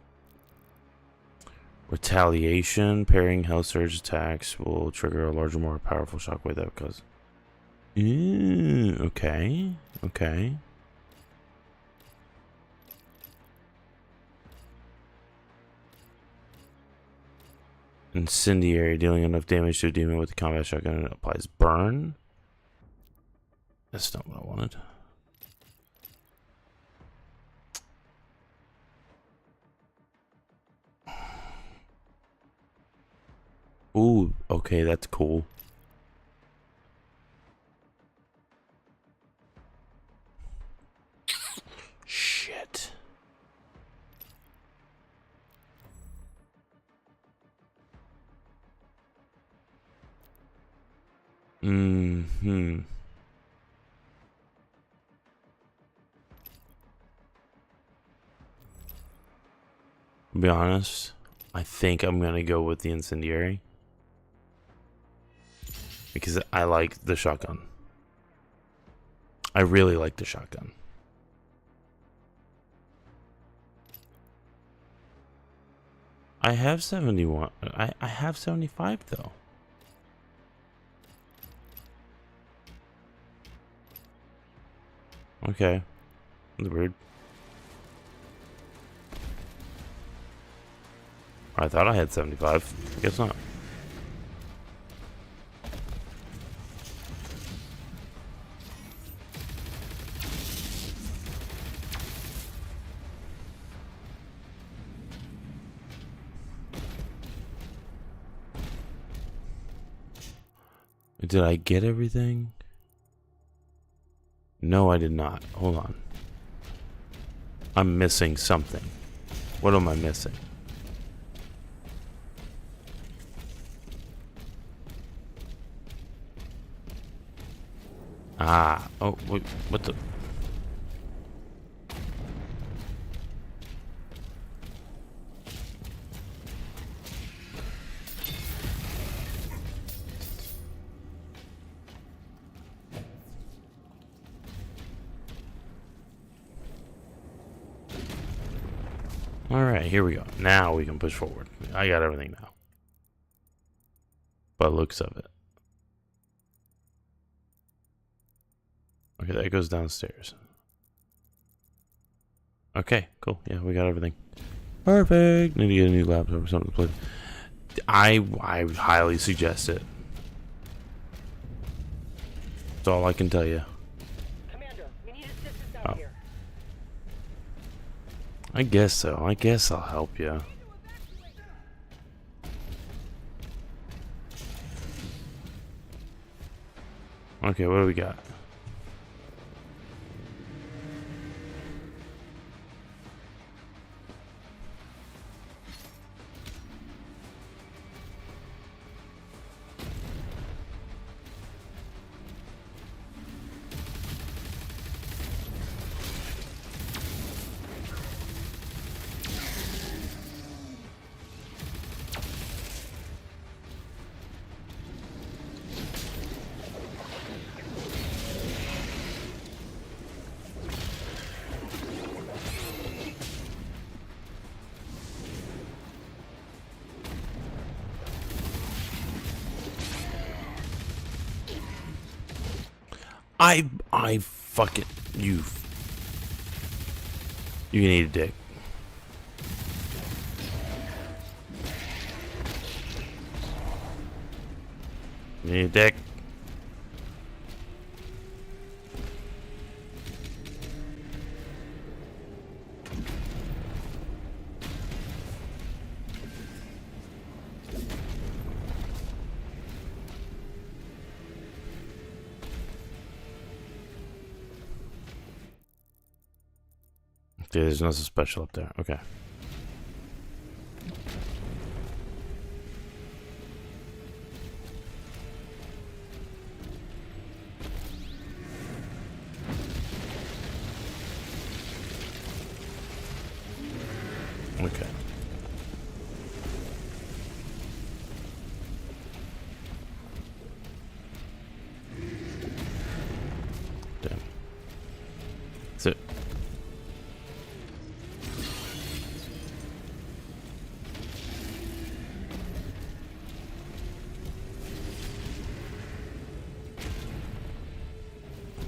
Retaliation. Parrying Hell Surge attacks will trigger a larger, more powerful shockwave that cause. Okay. Incendiary, dealing enough damage to a demon with the combat shotgun, and it applies burn. That's not what I wanted. Ooh, okay, that's cool. Shit. To be honest, I think I'm gonna go with the incendiary because I like the shotgun. I really like the shotgun. I have 71. I have 75 though. Okay. That's weird. I thought I had 75. I guess not. Did I get everything? No, I did not. Hold on. I'm missing something. What am I missing? Ah. Oh, wait, what the? Alright, here we go. Now we can push forward. I got everything now. By looks of it. Okay, that goes downstairs. Okay, cool. Yeah, we got everything. Perfect. Need to get a new laptop or something to play. I highly suggest it. That's all I can tell you. Commander, we need assistance out here. I guess so. I guess I'll help you. Okay, what do we got? I fucking you can eat a dick. You need a dick. Okay, there's nothing special up there. Okay. Okay. worth it.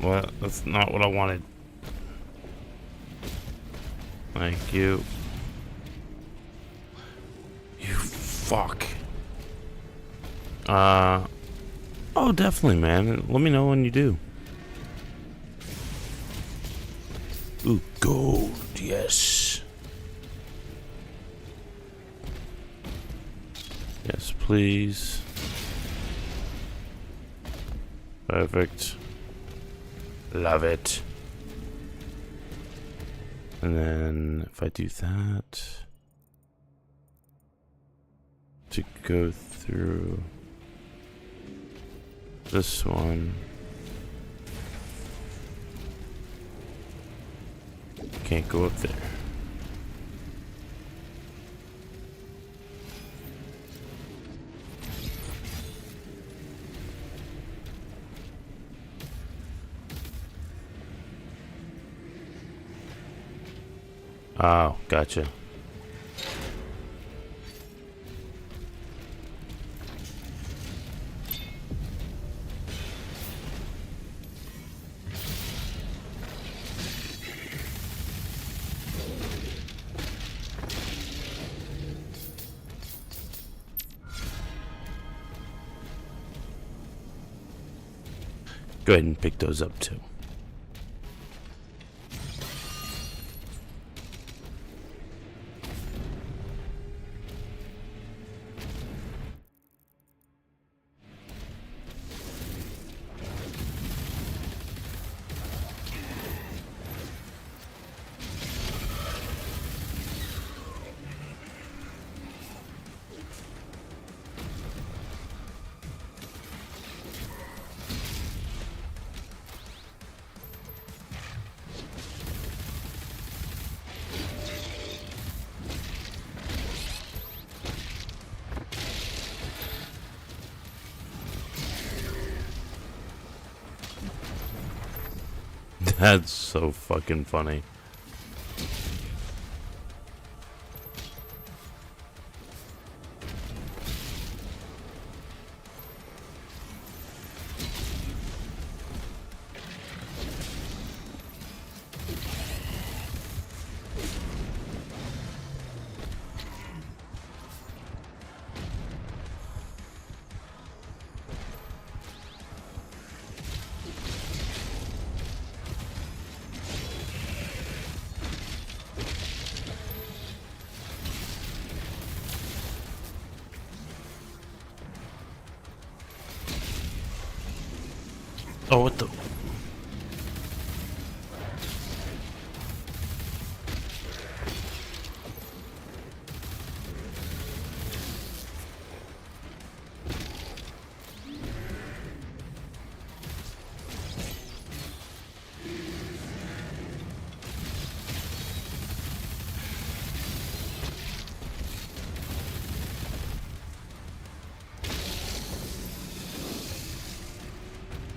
Well, that's not what I wanted. Thank you. You fuck. Oh, definitely, man. Let me know when you do. Ooh, gold. Yes. Yes, please. Perfect. Love it. And then if I do that, to go through this one, can't go up there. Oh, gotcha. Go ahead and pick those up too. That's so fucking funny. Oh, what the?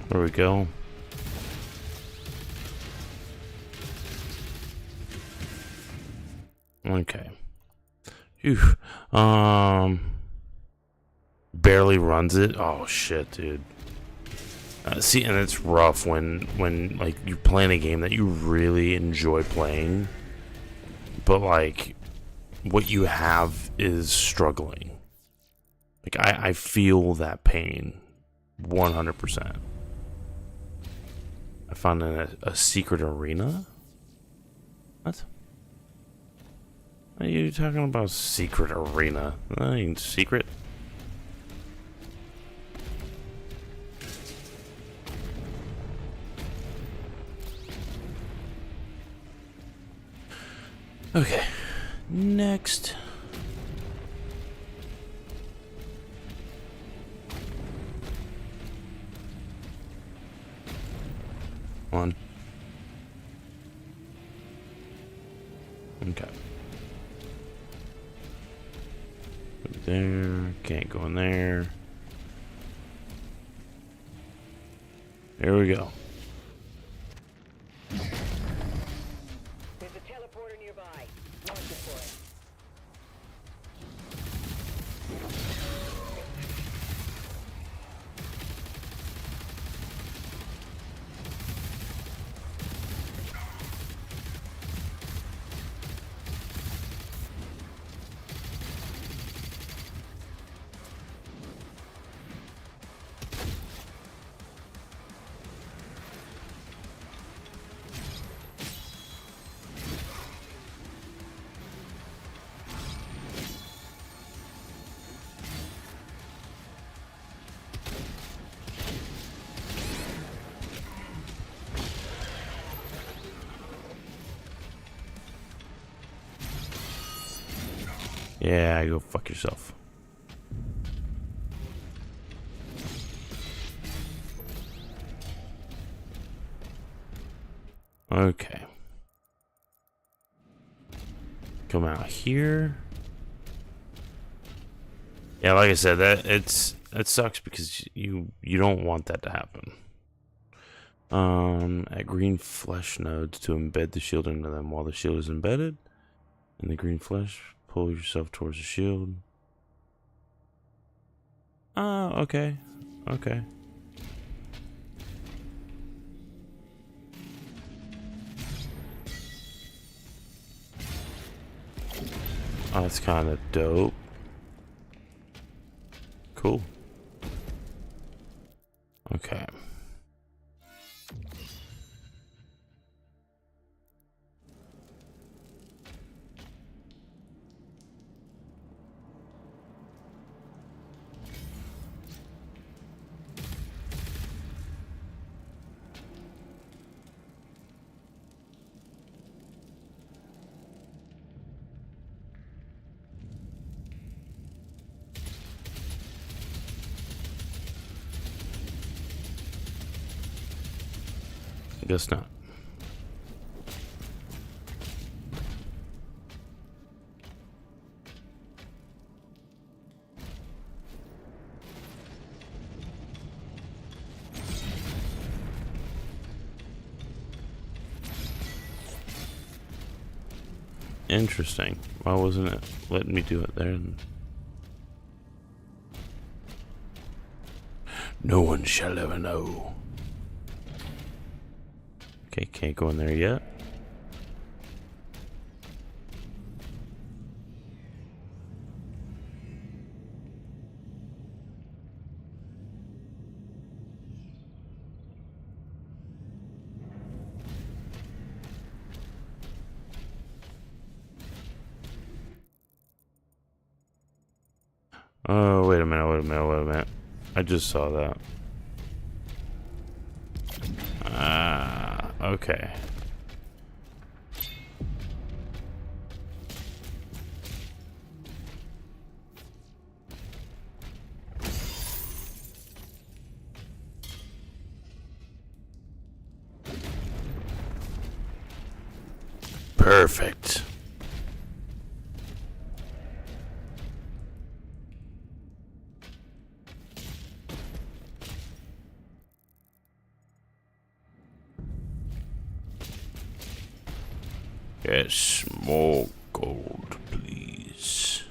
There we go. Okay. Phew. Barely runs it. Oh shit, dude. See, and it's rough when like you're playing a game that you really enjoy playing, but like what you have is struggling. Like I feel that pain, 100%. I found a secret arena. What? What are you talking about? Secret arena? That ain't secret. Okay. Next. One. Okay. There. Can't go in there. There we go. for it. Yeah, go fuck yourself. Okay. Come out here. Yeah, like I said, that sucks because you don't want that to happen. At green flesh nodes to embed the shield into them. While the shield is embedded in the green flesh, pull yourself towards the shield. Oh, okay. Okay. Oh, that's kind of dope. Cool. Okay. Guess not. Interesting. Why wasn't it letting me do it there? No one shall ever know. Okay, can't go in there yet. Oh, wait a minute. I just saw that. Ah, okay. Perfect. Yes, more gold, please.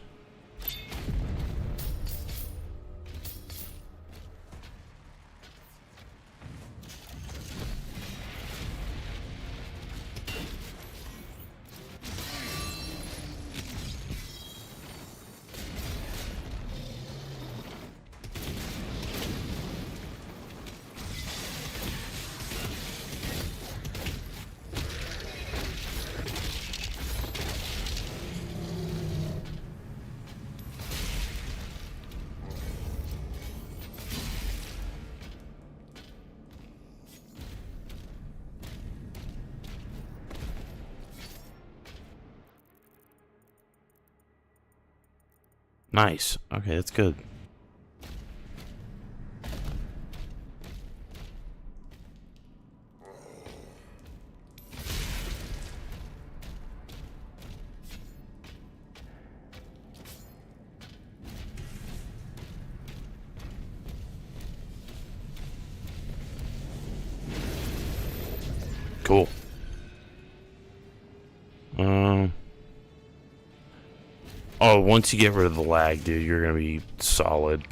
Nice. Okay, that's good. Cool. Oh, once you get rid of the lag, dude, you're gonna be solid.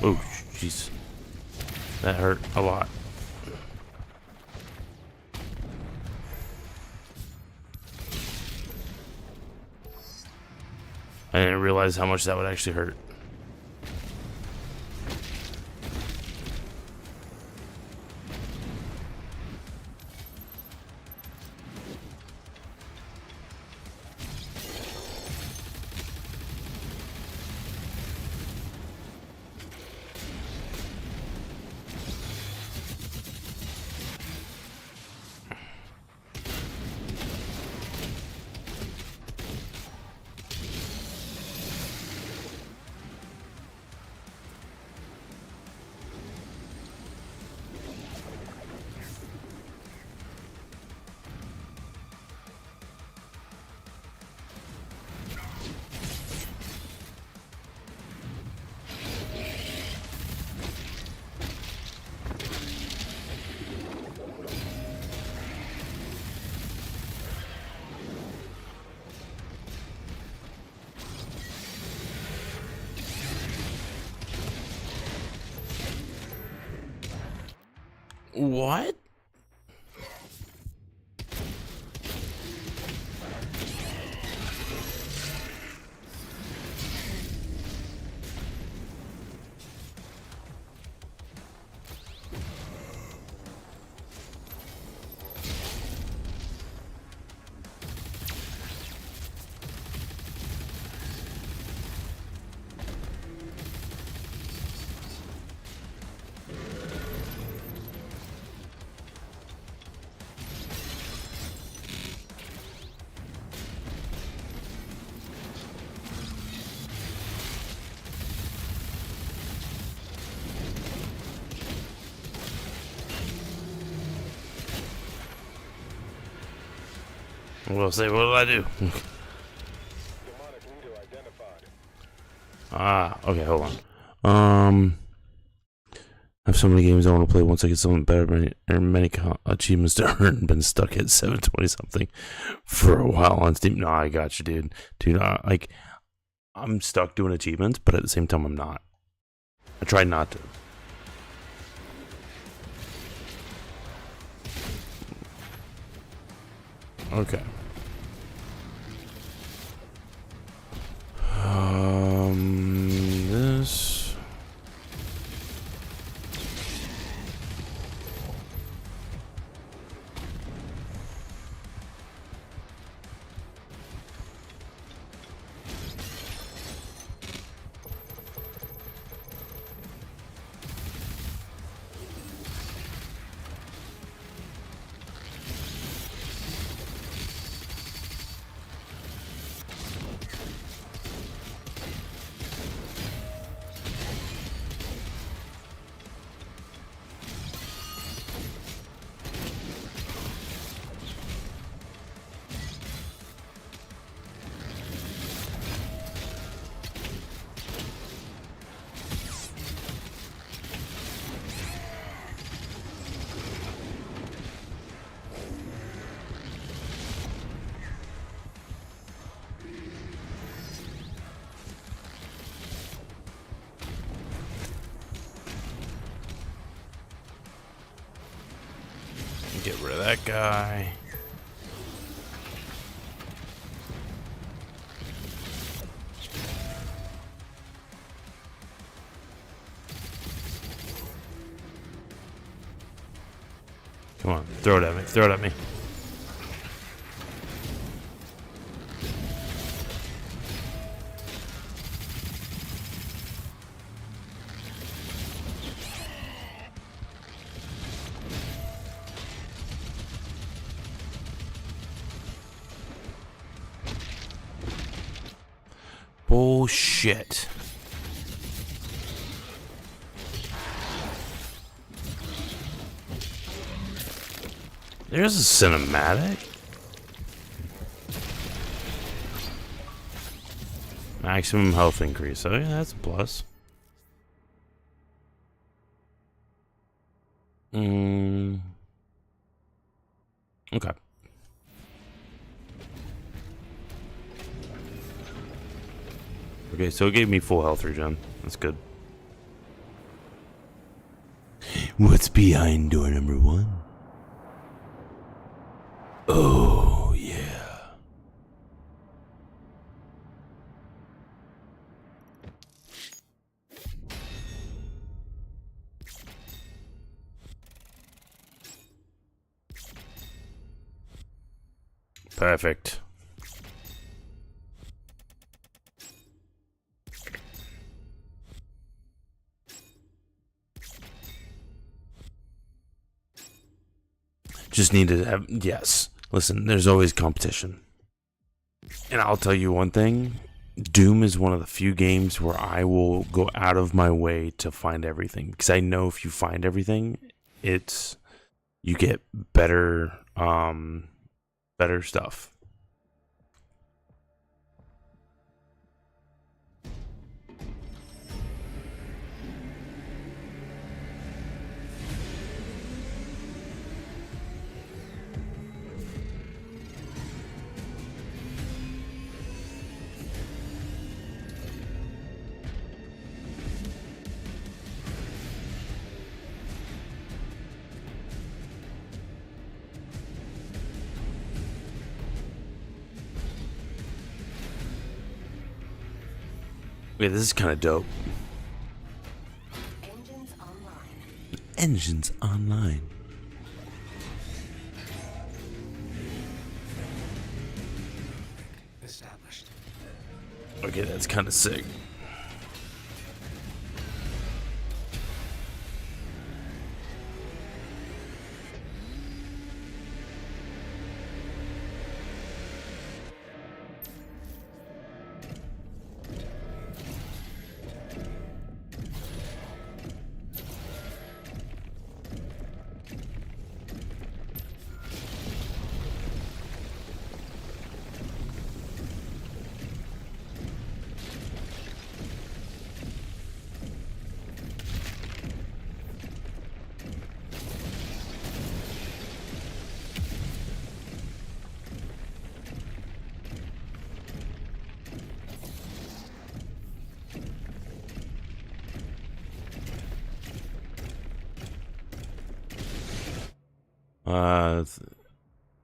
Oh, jeez. That hurt a lot. I didn't realize how much that would actually hurt. What? We'll say, what did I do? Ah, okay, hold on. I have so many games I want to play once I get something better, many achievements to earn. Been stuck at 720 something for a while on Steam. No, I got you, dude. Dude, like, I'm stuck doing achievements, but at the same time, I'm not. I try not to. Okay. This. Get rid of that guy. Come on, throw it at me, throw it at me. Bullshit. There's a cinematic. Maximum health increase. Oh yeah, that's a plus. Okay. Okay, so it gave me full health regen. That's good. What's behind door number 1? Oh, yeah. Perfect. Just need to have, yes. Listen, there's always competition. And I'll tell you one thing. Doom is one of the few games where I will go out of my way to find everything. Because I know if you find everything, you get better stuff. Yeah, this is kind of dope. Engines online. Engines online. Established. Okay, that's kind of sick.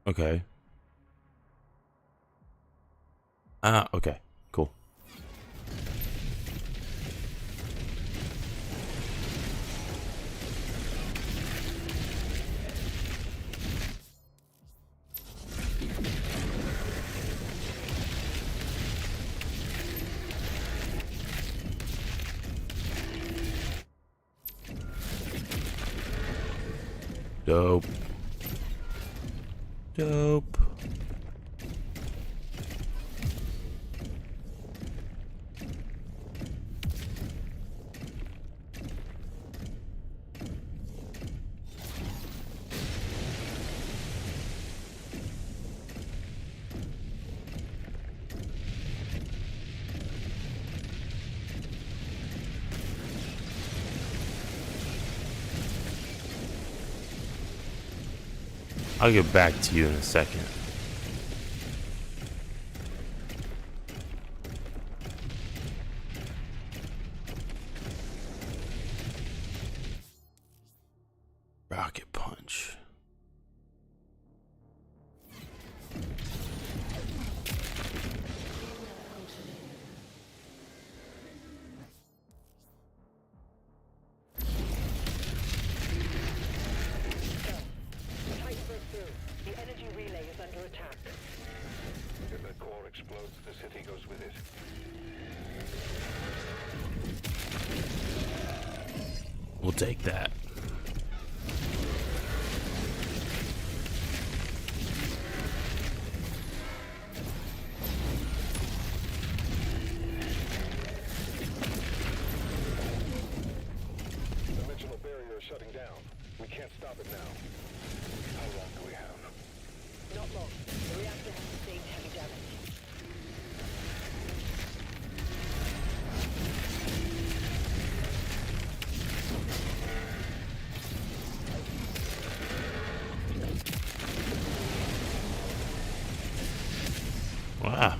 Okay. Okay, cool. Dope. Dope. I'll get back to you in a second. Rocket punch. take that. Dimensional barrier is shutting down. We can't stop it now. How long do we have? Not long. The reactor has sustained heavy damage. Wow. Bam.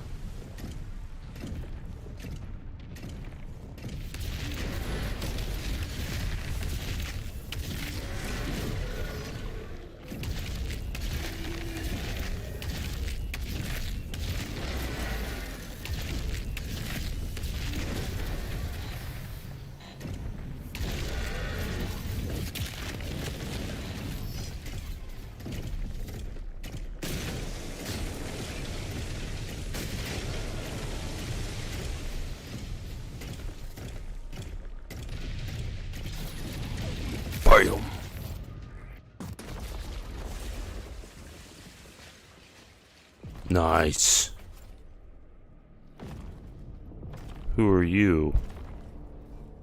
Nice. Who are you?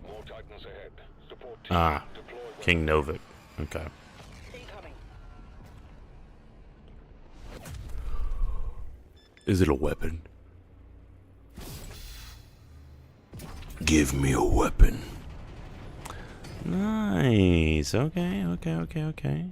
More Titans ahead. Support team. Ah, Deploy King Novik. Okay. Incoming. Is it a weapon? Give me a weapon. Nice. Okay, okay, okay, okay.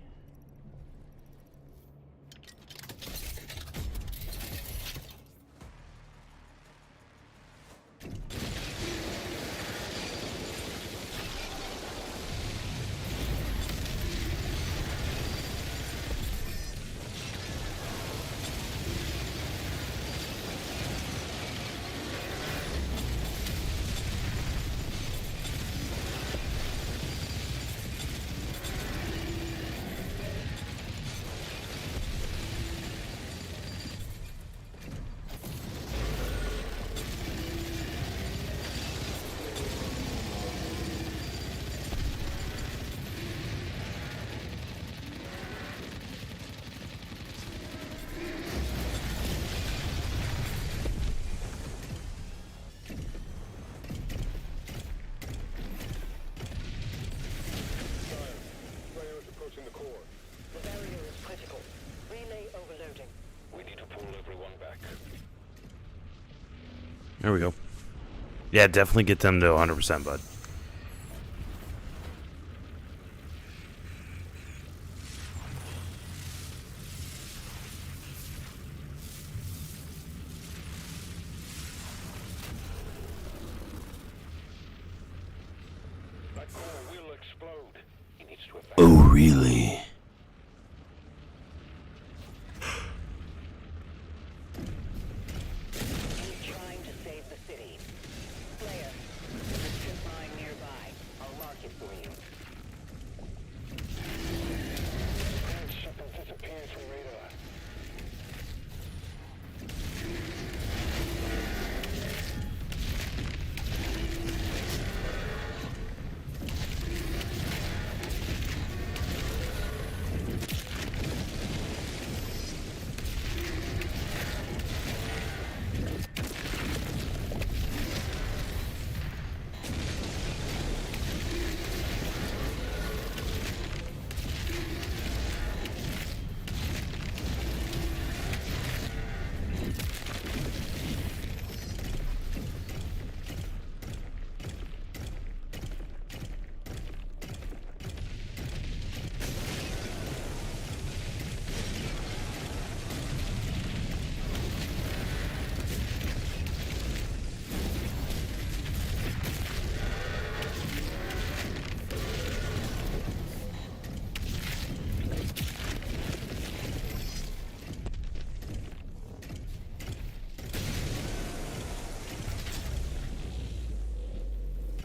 Slayer is approaching the core. The barrier is critical. Relay overloading. We need to pull everyone back. There we go. Yeah, definitely get them to 100%, bud. That core will explode. He needs to evacuate. Oh, really? He's trying to save the city. Slayer, there's a strip mine nearby. I'll mark it for you. Grand ship has disappeared from radar.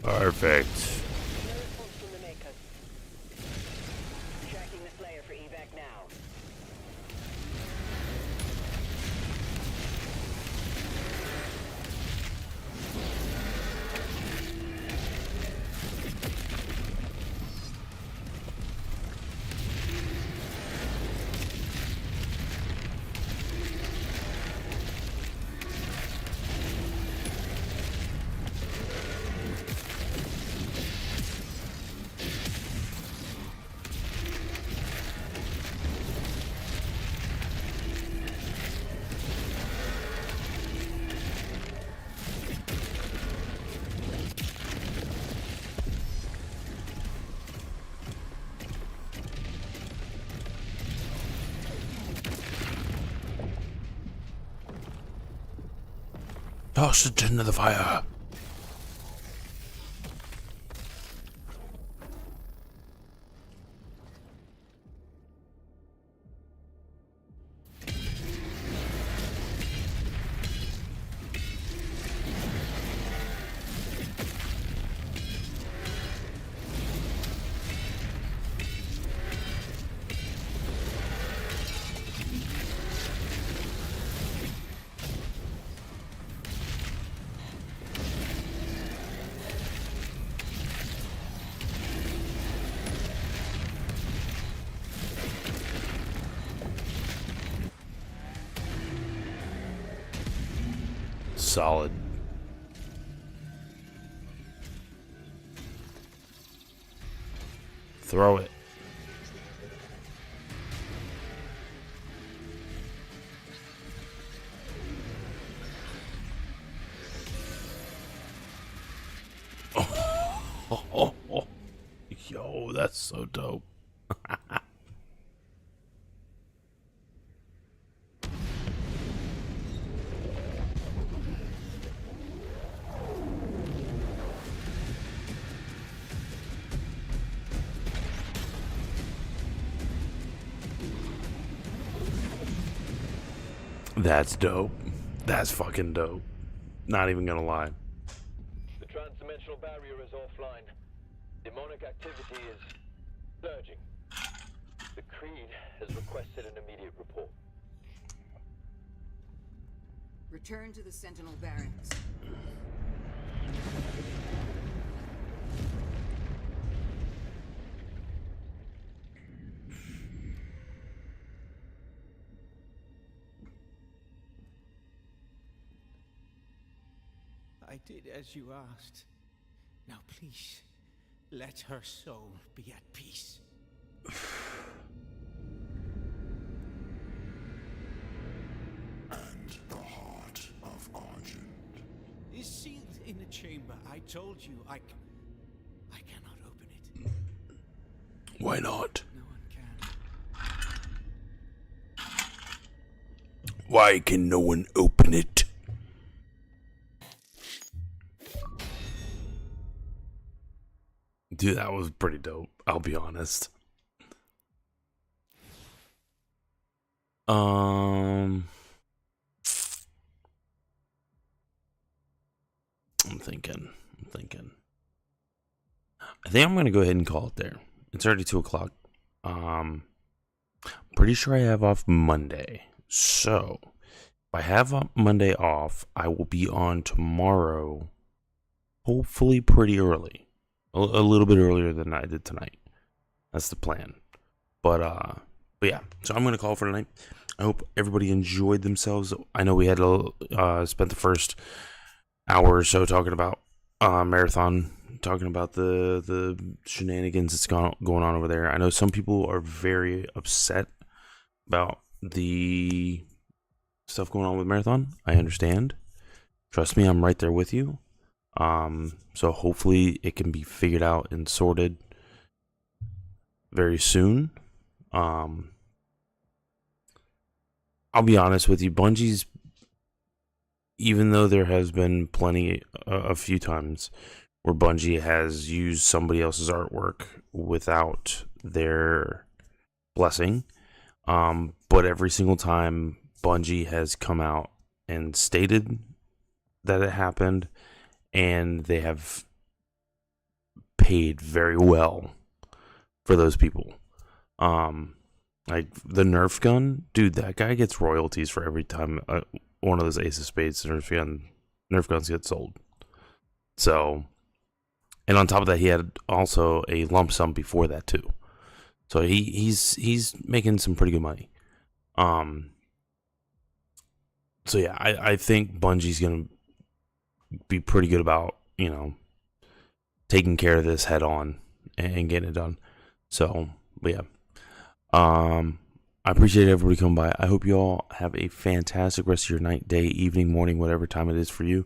Perfect. No response from the Makers. Tracking the Slayer for evac now. Toss it into the fire. Solid. Throw it. Oh. Yo, that's so dope. That's dope. That's fucking dope. Not even gonna lie. The transdimensional barrier is offline. Demonic activity is surging. The Creed has requested an immediate report. Return to the Sentinel barracks. I did as you asked. Now please, let her soul be at peace. And the heart of Argent Is sealed in a chamber. I told you, I cannot open it. Why not? No one can. Why can no one open it? Dude, that was pretty dope. I'll be honest. I'm thinking. I think I'm gonna go ahead and call it there. It's already 2:00. Pretty sure I have off Monday. So if I have Monday off, I will be on tomorrow. Hopefully pretty early. A little bit earlier than I did tonight. That's the plan. But yeah. So I'm gonna call for tonight. I hope everybody enjoyed themselves. I know we had spent the first hour or so talking about Marathon, talking about the shenanigans that's going on over there. I know some people are very upset about the stuff going on with Marathon. I understand. Trust me, I'm right there with you. So hopefully it can be figured out and sorted very soon. I'll be honest with you, Bungie's, even though there has been a few times where Bungie has used somebody else's artwork without their blessing, but every single time Bungie has come out and stated that it happened, and they have paid very well for those people. Like the Nerf gun, dude, that guy gets royalties for every time one of those Ace of Spades Nerf guns get sold. So, and on top of that, he had also a lump sum before that too. So he's making some pretty good money. So yeah, I think Bungie's gonna be pretty good about, taking care of this head on and getting it done. So, but yeah. I appreciate everybody coming by. I hope you all have a fantastic rest of your night, day, evening, morning, whatever time it is for you.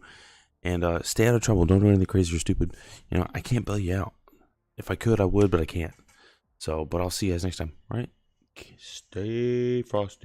And stay out of trouble. Don't do anything crazy or stupid. I can't bail you out. If I could, I would, but I can't. So, but I'll see you guys next time. All right? Stay frosty.